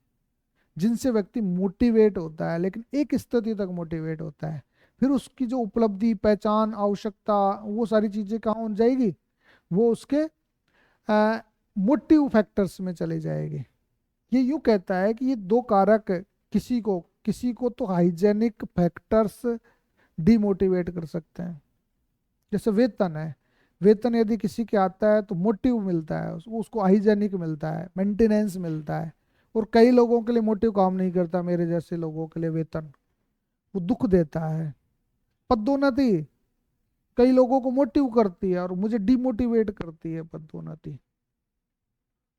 जिनसे व्यक्ति मोटिवेट होता है, लेकिन एक स्थिति तक मोटिवेट होता है। फिर उसकी जो उपलब्धि, पहचान, आवश्यकता, वो सारी चीजें कहाँ हो जाएगी, वो उसके मोटिव फैक्टर्स में चली जाएगी। ये यूं कहता है कि ये दो कारक किसी को तो हाइजेनिक फैक्टर्स डिमोटिवेट कर सकते हैं। जैसे वेतन है, वेतन यदि किसी के आता है तो मोटिव मिलता है, उसको हाइजेनिक मिलता है, मेंटेनेंस मिलता है। और कई लोगों के लिए मोटिव काम नहीं करता, मेरे जैसे लोगों के लिए वेतन वो दुख देता है। पदोन्नति कई लोगों को मोटिव करती है और मुझे डिमोटिवेट करती है पदोन्नति।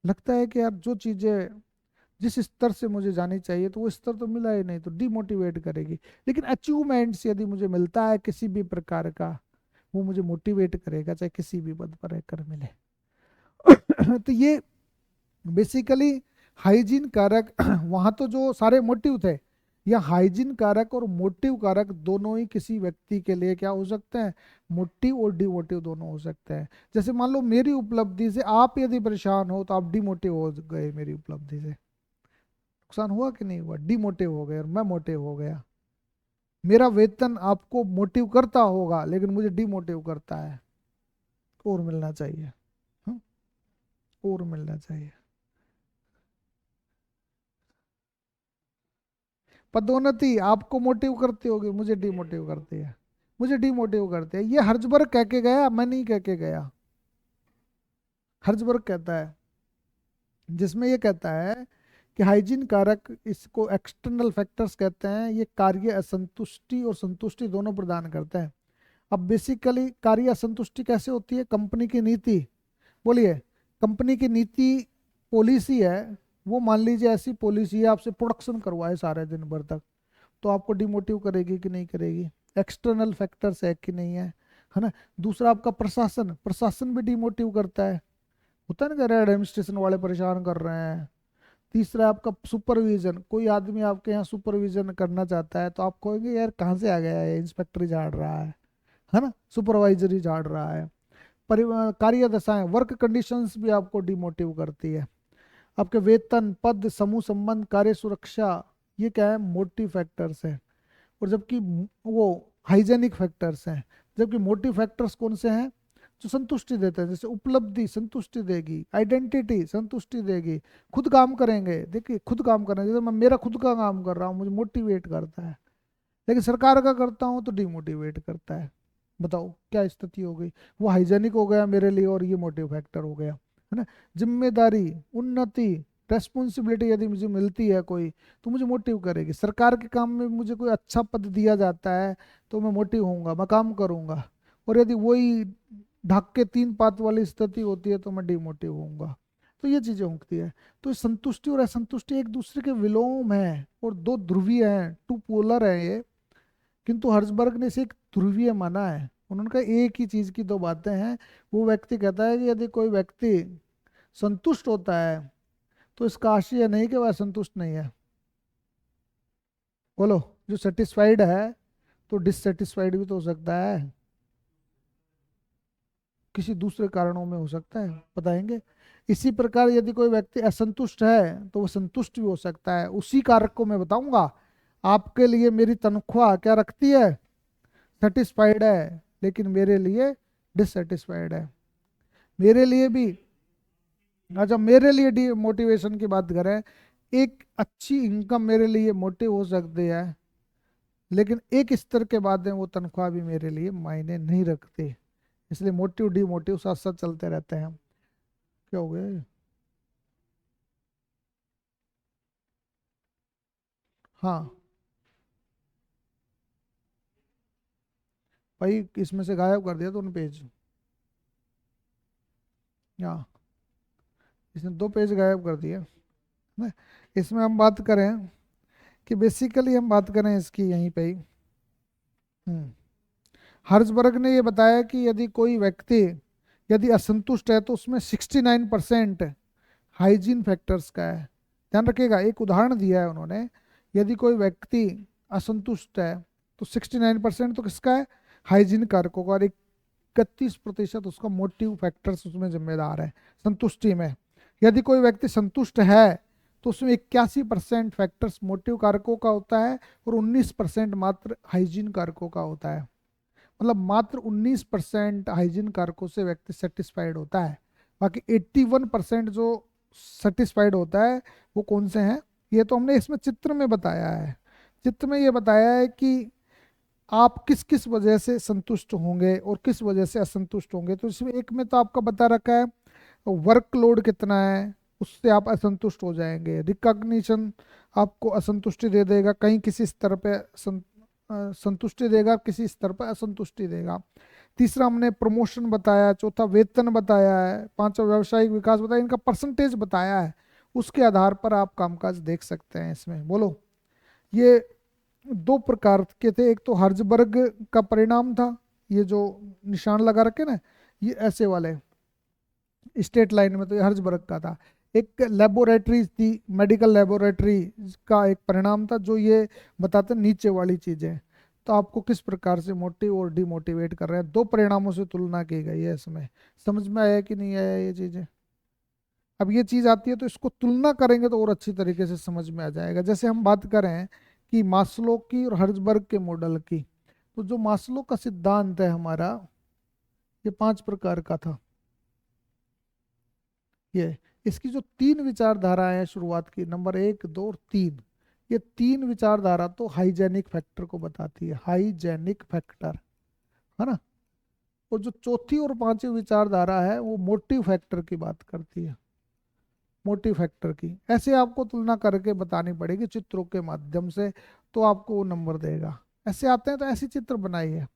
लगता है कि यार जो चीजें जिस स्तर से मुझे जानी चाहिए तो वो स्तर तो मिला ही नहीं, तो डिमोटिवेट करेगी। लेकिन अचीवमेंट्स यदि मुझे मिलता है किसी भी प्रकार का, वो मुझे मोटिवेट करेगा, चाहे किसी भी पद पर रहकर मिले। तो ये बेसिकली हाइजीन कारक वहां तो जो सारे मोटिव थे, या हाइजीन कारक और मोटिव कारक दोनों ही किसी व्यक्ति के लिए क्या हो सकते हैं, मोटिव और डिमोटिव दोनों हो सकते हैं। जैसे मान लो मेरी उपलब्धि से आप यदि परेशान हो तो आप डिमोटिव हो गए, मेरी उपलब्धि से नुकसान हुआ कि नहीं हुआ, डिमोटिव हो गए और मैं मोटिव हो गया। मेरा वेतन आपको मोटिव करता होगा लेकिन मुझे डिमोटिव करता है, और मिलना चाहिए, हाँ? और मिलना चाहिए। पदोन्नति आपको मोटिव करती होगी, मुझे डिमोटिव करती है, मुझे डिमोटिव करते हैं। ये हर्जबर्ग कह के गया, मैं नहीं कह के गया, हर्जबर्ग कहता है, जिसमें ये कहता है कि हाइजीन कारक, इसको एक्सटर्नल फैक्टर्स कहते हैं, ये कार्य असंतुष्टि और संतुष्टि दोनों प्रदान करते हैं। अब बेसिकली कार्य असंतुष्टि कैसे होती है, कंपनी की नीति, बोलिए, कंपनी की नीति पॉलिसी है, वो मान लीजिए ऐसी पॉलिसी है आपसे प्रोडक्शन करवाए सारे दिन भर तक, तो आपको डिमोटिव करेगी कि नहीं करेगी, एक्सटर्नल फैक्टर्स है कि नहीं है ना। दूसरा आपका प्रशासन, प्रशासन भी डिमोटिव करता है, होता है ना, रेड एडमिनिस्ट्रेशन वाले परेशान कर रहे हैं। तीसरा आपका सुपरविजन, कोई आदमी आपके यहाँ सुपरविजन करना चाहता है तो आप कहोगे यार कहाँ से आ गया है, इंस्पेक्टर ही झाड़ रहा है ना, सुपरवाइजर ही झाड़ रहा है। कार्य दशाएं, वर्क कंडीशंस भी आपको डिमोटिव करती है। आपके वेतन, पद, समूह संबंध, कार्य सुरक्षा, ये क्या है, मोटिव फैक्टर्स है। और जबकि वो हाइजेनिक फैक्टर्स हैं। जबकि मोटिव फैक्टर्स कौन से हैं, जो संतुष्टि देते हैं, जैसे उपलब्धि संतुष्टि देगी, आइडेंटिटी संतुष्टि देगी, खुद काम करेंगे, देखिए खुद काम करना, जैसे मैं मेरा खुद का काम कर रहा हूँ मुझे मोटिवेट करता है, लेकिन सरकार का करता हूँ तो डिमोटिवेट करता है। बताओ क्या स्थिति हो गई, वो हाइजेनिक हो गया मेरे लिए और ये मोटिव फैक्टर हो गया, है ना। जिम्मेदारी, उन्नति, रेस्पॉन्सिबिलिटी यदि मुझे मिलती है कोई, तो मुझे मोटिव करेगी। सरकार के काम में मुझे कोई अच्छा पद दिया जाता है तो मैं मोटिव होऊंगा, मैं काम करूंगा। और यदि वही ढाक के तीन पात वाली स्थिति होती है तो मैं डिमोटिव होऊंगा। तो ये चीजें होती है। तो संतुष्टि और असंतुष्टि एक दूसरे के विलोम है और दो ध्रुवीय हैं, टू पोलर है ये। किंतु हर्जबर्ग ने इसे एक ध्रुवीय माना है। उन्होंने कहा एक ही चीज की दो बातें हैं। वो व्यक्ति कहता है कि यदि कोई व्यक्ति संतुष्ट होता है तो इसका आशय नहीं कि वह संतुष्ट नहीं है। बोलो, जो सेटिस्फाइड है तो डिससेटिस्फाइड भी तो हो सकता है, किसी दूसरे कारणों में हो सकता है, बताएंगे। इसी प्रकार यदि कोई व्यक्ति असंतुष्ट है तो वह संतुष्ट भी हो सकता है। उसी कारक को मैं बताऊंगा। आपके लिए मेरी तनख्वाह क्या रखती है, सेटिस्फाइड है, लेकिन मेरे लिए डिससेटिस्फाइड है। मेरे लिए भी, अच्छा मेरे लिए मोटिवेशन की बात करें, एक अच्छी इनकम मेरे लिए मोटिव हो सकती है, लेकिन एक स्तर के बाद में वो तनख्वाह भी मेरे लिए मायने नहीं रखती। इसलिए मोटिव डिमोटिव साथ साथ चलते रहते हैं। क्या हो गया? हाँ भाई, इसमें से गायब कर दिया तूने पेज। हाँ, इसने 2 पेज गायब कर दिए ना। इसमें हम बात करें कि बेसिकली हम बात करें इसकी यहीं पे ही। हम्म, हर्जबर्ग ने ये बताया कि यदि कोई व्यक्ति यदि असंतुष्ट है तो उसमें 69% हाइजीन फैक्टर्स का है। ध्यान रखिएगा, एक उदाहरण दिया है उन्होंने। यदि कोई व्यक्ति असंतुष्ट है तो 69% तो किसका है? हाइजीन कारकों का, और 31% उसका मोटिव फैक्टर्स उसमें जिम्मेदार है संतुष्टि में। यदि कोई व्यक्ति संतुष्ट है तो उसमें 81% फैक्टर्स मोटिव कारकों का होता है, और 19% मात्र हाइजीन कारकों का होता है। मतलब मात्र 19% हाइजीन कारकों से व्यक्ति सेटिस्फाइड होता है। बाकी 81% जो सेटिस्फाइड होता है वो कौन से हैं? ये तो हमने इसमें चित्र में बताया है। चित्र में ये बताया है कि आप किस किस वजह से संतुष्ट होंगे और किस वजह से असंतुष्ट होंगे। तो इसमें एक में तो आपका बता रखा है वर्कलोड कितना है, उससे आप असंतुष्ट हो जाएंगे। रिकॉग्निशन आपको असंतुष्टि दे देगा, कहीं किसी स्तर पे संतुष्टि देगा, किसी स्तर पर असंतुष्टि देगा। तीसरा हमने प्रमोशन बताया, चौथा वेतन बताया है, पांचवा व्यवसायिक विकास बताया, इनका परसेंटेज बताया है। उसके आधार पर आप कामकाज देख सकते हैं इसमें। बोलो, ये 2 प्रकार के थे। एक तो हर्जबर्ग का परिणाम था, ये जो निशान लगा रखे ना, ये ऐसे वाले स्टेट लाइन में, तो ये हर्जबर्ग का था। एक लेबोरेटरी थी, मेडिकल लेबोरेटरी का एक परिणाम था, जो ये बताते नीचे वाली चीजें। तो आपको किस प्रकार से मोटिव और डिमोटिवेट कर रहे हैं, 2 परिणामों से तुलना की गई है इसमें। समझ में आया कि नहीं आया ये चीजें? अब ये चीज आती है तो इसको तुलना करेंगे तो और अच्छी तरीके से समझ में आ जाएगा। जैसे हम बात करें कि मास्लो की और हर्जबर्ग के मॉडल की, तो जो मास्लो का सिद्धांत है हमारा, ये 5 प्रकार का था। ये इसकी जो 3 विचारधाराएं हैं शुरुआत की, नंबर 1, 2 और 3, ये 3 विचारधारा तो हाइजेनिक फैक्टर को बताती है, हाइजेनिक फैक्टर, है ना। और जो चौथी और पांचवी विचारधारा है वो मोटिव फैक्टर की बात करती है, मोटिव फैक्टर की। ऐसे आपको तुलना करके बतानी पड़ेगी चित्रों के माध्यम से, तो आपको वो नंबर देगा। ऐसे आते हैं तो ऐसी चित्र बनाइए,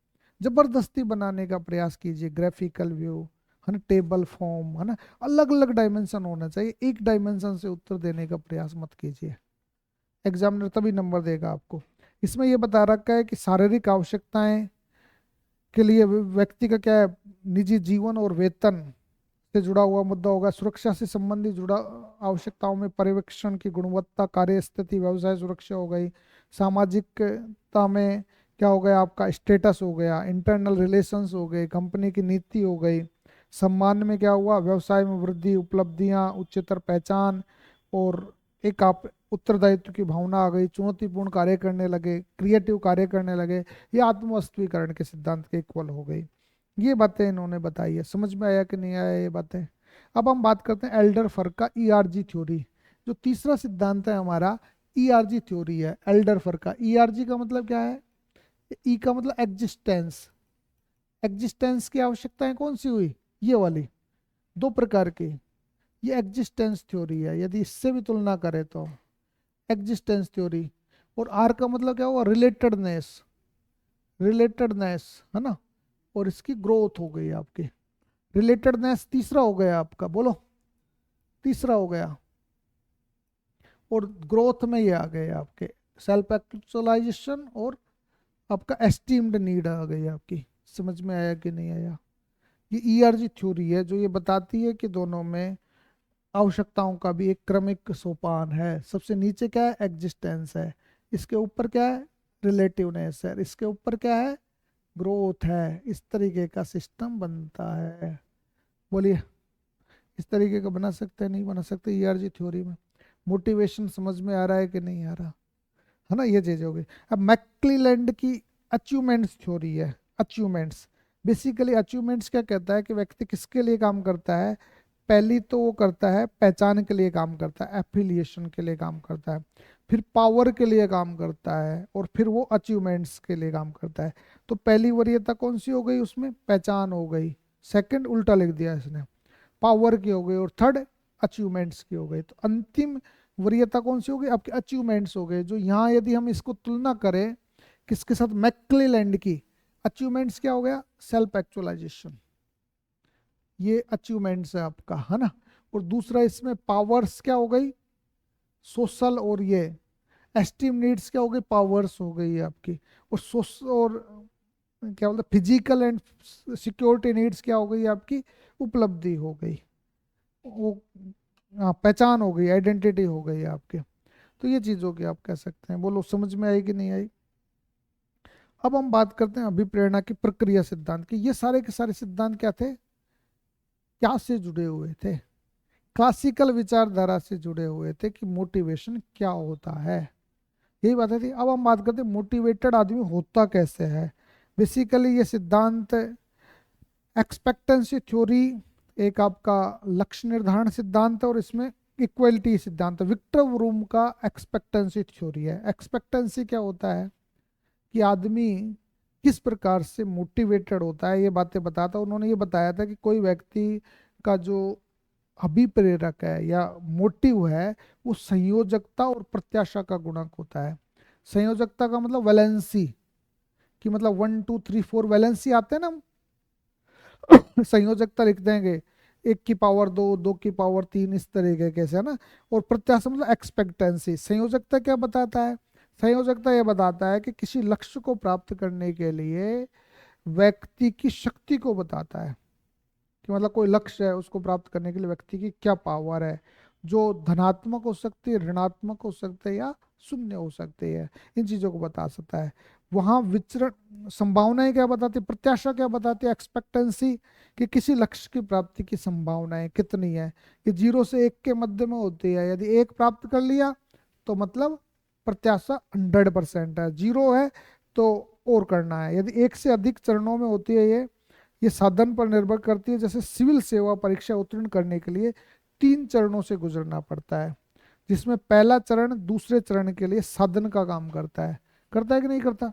जबरदस्ती बनाने का प्रयास कीजिए, ग्राफिकल व्यू, है ना, टेबल फॉर्म, है ना। अलग अलग डायमेंशन होना चाहिए, एक डायमेंशन से उत्तर देने का प्रयास मत कीजिए। एग्जामिनर तभी नंबर देगा आपको। इसमें यह बता रखा है कि शारीरिक आवश्यकताएं के लिए व्यक्ति का क्या है, निजी जीवन और वेतन से जुड़ा हुआ मुद्दा होगा। सुरक्षा से संबंधित जुड़ा आवश्यकताओं में पर्यवेक्षण की गुणवत्ता, कार्य स्थिति, व्यवसाय सुरक्षा हो गई। सामाजिकता में क्या हो गया आपका, स्टेटस हो गया। इंटरनल रिलेशंस हो गए, कंपनी की नीति हो गई। सम्मान में क्या हुआ, व्यवसाय में वृद्धि, उपलब्धियां, उच्चतर पहचान। और एक आप उत्तरदायित्व की भावना आ गई, चुनौतीपूर्ण कार्य करने लगे, क्रिएटिव कार्य करने लगे। ये आत्मवास्तवीकरण के सिद्धांत के इक्वल हो गई। ये बातें इन्होंने बताई है। समझ में आया कि नहीं आया ये बातें? अब हम बात करते हैं एल्डर फर्क का, ईआरजी थ्योरी। जो तीसरा सिद्धांत है हमारा, ईआरजी थ्योरी है, एल्डर फर्क का। ईआरजी का मतलब क्या है? ई का मतलब एग्जिस्टेंस। एग्जिस्टेंस की आवश्यकताएं कौन सी हुई? ये वाली 2 प्रकार की। ये एग्जिस्टेंस थ्योरी है। यदि इससे भी तुलना करें तो एग्जिस्टेंस थ्योरी। और आर का मतलब क्या हुआ? रिलेटेडनेस, रिलेटेडनेस, है ना। और इसकी ग्रोथ हो गई आपकी। रिलेटेडनेस तीसरा हो गया आपका, बोलो, तीसरा हो गया। और ग्रोथ में ये आ गए आपके सेल्फ एक्चुअलाइजेशन, और आपका एस्टीम्ड नीड आ गई आपकी। समझ में आया कि नहीं आया? ये ईआरजी थ्योरी है जो ये बताती है कि दोनों में आवश्यकताओं का भी एक क्रमिक सोपान है। सबसे नीचे क्या है? एग्जिस्टेंस है। इसके ऊपर क्या है? रिलेटिवनेस है। इसके ऊपर क्या है? ग्रोथ है। इस तरीके का सिस्टम बनता है। बोलिए, इस तरीके का बना सकते हैं नहीं बना सकते ईआरजी थ्योरी में? मोटिवेशन समझ में आ रहा है कि नहीं आ रहा, है ना। ये चीज हो गई। अब मैक्लीलैंड की अचीवमेंट्स थ्योरी है, अचीवमेंट्स। बेसिकली अचीवमेंट्स क्या कहता है कि व्यक्ति किसके लिए काम करता है, पहली तो वो करता है पहचान के लिए काम करता है, एफिलिएशन के लिए काम करता है, फिर पावर के लिए काम करता है, और फिर वो अचीवमेंट्स के लिए काम करता है। तो पहली वरीयता कौन सी हो गई उसमें, पहचान हो गई। सेकंड उल्टा लिख दिया इसने, पावर की हो गई, और थर्ड अचीवमेंट्स की हो गई। तो अंतिम वरीयता कौन सी हो गई, आपके अचीवमेंट्स हो गए। जो यहाँ यदि हम इसको तुलना करें किसके साथ, मैक्लेलैंड की, अचीवमेंट्स क्या हो गया, सेल्फ एक्चुअलाइजेशन, ये अचीवमेंट्स है आपका, है ना। और दूसरा इसमें पावर्स क्या हो गई, सोशल, और ये एस्टीम नीड्स क्या हो गई, पावर्स हो गई आपकी। और सोशल और क्या बोलते, फिजिकल एंड सिक्योरिटी नीड्स क्या हो गई आपकी, उपलब्धि हो गई, वो हाँ पहचान हो गई, आइडेंटिटी हो गई आपके। तो ये चीज़ हो गई, आप कह सकते हैं। बोलो समझ में आई कि नहीं आई। अब हम बात करते हैं अभिप्रेरणा की प्रक्रिया सिद्धांत की। ये सारे के सारे सिद्धांत क्या थे, क्या से जुड़े हुए थे, क्लासिकल विचारधारा से जुड़े हुए थे कि मोटिवेशन क्या होता है, यही बात थी। अब हम बात करते हैं मोटिवेटेड आदमी होता कैसे है। बेसिकली ये सिद्धांत एक्सपेक्टेंसी थ्योरी, एक आपका लक्ष्य निर्धारण सिद्धांत है, और इसमें इक्वलिटी सिद्धांत, विक्टर वरूम का एक्सपेक्टेंसी थ्योरी है। एक्सपेक्टेंसी क्या होता है कि आदमी किस प्रकार से मोटिवेटेड होता है, ये बातें बताता। उन्होंने ये बताया था कि कोई व्यक्ति का जो अभिप्रेरक है या मोटिव है, वो संयोजकता और प्रत्याशा का गुणक होता है। संयोजकता का मतलब वैलेंसी, कि मतलब 1 2 3 4 वैलेंसी आते हैं ना, संयोजकता लिख देंगे, 1 की पावर 2, 2 की पावर 3, इस तरीके कैसे, है ना। और प्रत्याशा मतलब एक्सपेक्टेंसी। संयोजकता क्या बताता है, संयोजकता यह बताता है कि किसी लक्ष्य को प्राप्त करने के लिए व्यक्ति की शक्ति को बताता है, कि मतलब कोई लक्ष्य है उसको प्राप्त करने के लिए व्यक्ति की क्या पावर है, जो धनात्मक हो सकती है, ऋणात्मक हो सकती है, या शून्य हो सकती है, इन चीजों को बता सकता है। वहां विचरण, संभावनाएं क्या बताती है, प्रत्याशा क्या बताती है, एक्सपेक्टेंसी, कि किसी लक्ष्य की प्राप्ति की संभावनाएं कितनी है, कि 0 से 1 के मध्य में होती है। यदि 1 प्राप्त कर लिया तो मतलब प्रत्याशा 100% है, 0 है तो और करना है। यदि 1 से अधिक चरणों में होती है, ये साधन पर निर्भर करती है। जैसे सिविल सेवा परीक्षा उत्तीर्ण करने के लिए 3 चरणों से गुजरना पड़ता है, जिसमें पहला चरण दूसरे चरण के लिए साधन का काम करता है कि नहीं करता।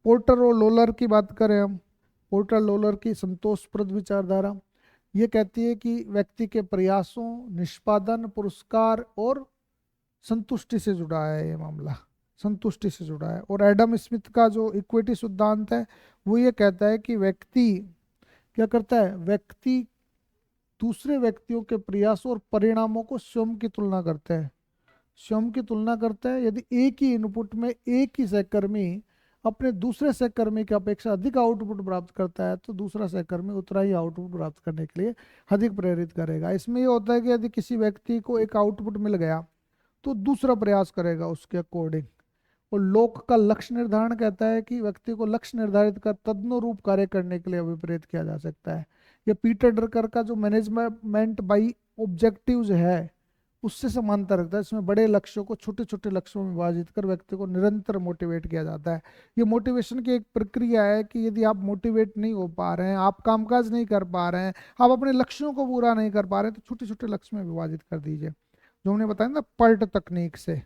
पोर्टर और लोलर की बात करें हम, पोर्टर लोलर की संतोषप्रद विचारधारा ये कहती है कि व्यक्ति के प्रयासों, निष्पादन, पुरस्कार और संतुष्टि से जुड़ा है ये मामला, संतुष्टि से जुड़ा है। और एडम स्मिथ का जो इक्विटी सिद्धांत है वो ये कहता है कि व्यक्ति क्या करता है, व्यक्ति दूसरे व्यक्तियों के प्रयासों और परिणामों को स्वयं की तुलना करते हैं, स्वयं की तुलना करते हैं। यदि एक ही इनपुट में एक ही सहकर्मी अपने दूसरे सहकर्मी की अपेक्षा अधिक आउटपुट प्राप्त करता है, तो दूसरा सहकर्मी उतना ही आउटपुट प्राप्त करने के लिए अधिक प्रेरित करेगा। इसमें यह होता है कि यदि किसी व्यक्ति को एक आउटपुट मिल गया तो दूसरा प्रयास करेगा उसके अकॉर्डिंग। और लोक का लक्ष्य निर्धारण कहता है कि व्यक्ति को लक्ष्य निर्धारित कर तदनुरूप कार्य करने के लिए अभिप्रेरित किया जा सकता है। ये पीटर ड्रकर का जो मैनेजमेंट बाई ऑब्जेक्टिव्स है उससे समांतर रखता है। इसमें बड़े लक्ष्यों को छोटे छोटे लक्ष्यों में विभाजित कर व्यक्ति को निरंतर मोटिवेट किया जाता है। ये मोटिवेशन की एक प्रक्रिया है कि यदि आप मोटिवेट नहीं हो पा रहे हैं, आप कामकाज नहीं कर पा रहे हैं, आप अपने लक्ष्यों को पूरा नहीं कर पा रहे हैं, तो छोटे छोटे लक्ष्य में विभाजित कर दीजिए। जो हमने बताया ना पर्ट तकनीक से,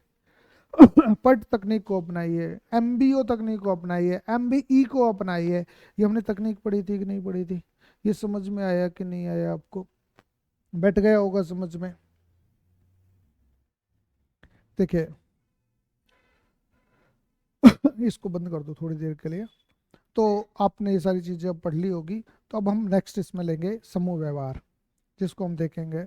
पट तकनीक को अपनाइए, एमबीओ तकनीक को अपनाइए, एमबीई को अपनाइए। ये हमने तकनीक पढ़ी थी कि नहीं पढ़ी थी, ये समझ में आया कि नहीं आया आपको, बैठ गया होगा समझ में। देखिए इसको बंद कर दो थोड़ी देर के लिए। तो आपने ये सारी चीजें अब पढ़ ली होगी। तो अब हम नेक्स्ट इसमें लेंगे समूह व्यवहार, जिसको हम देखेंगे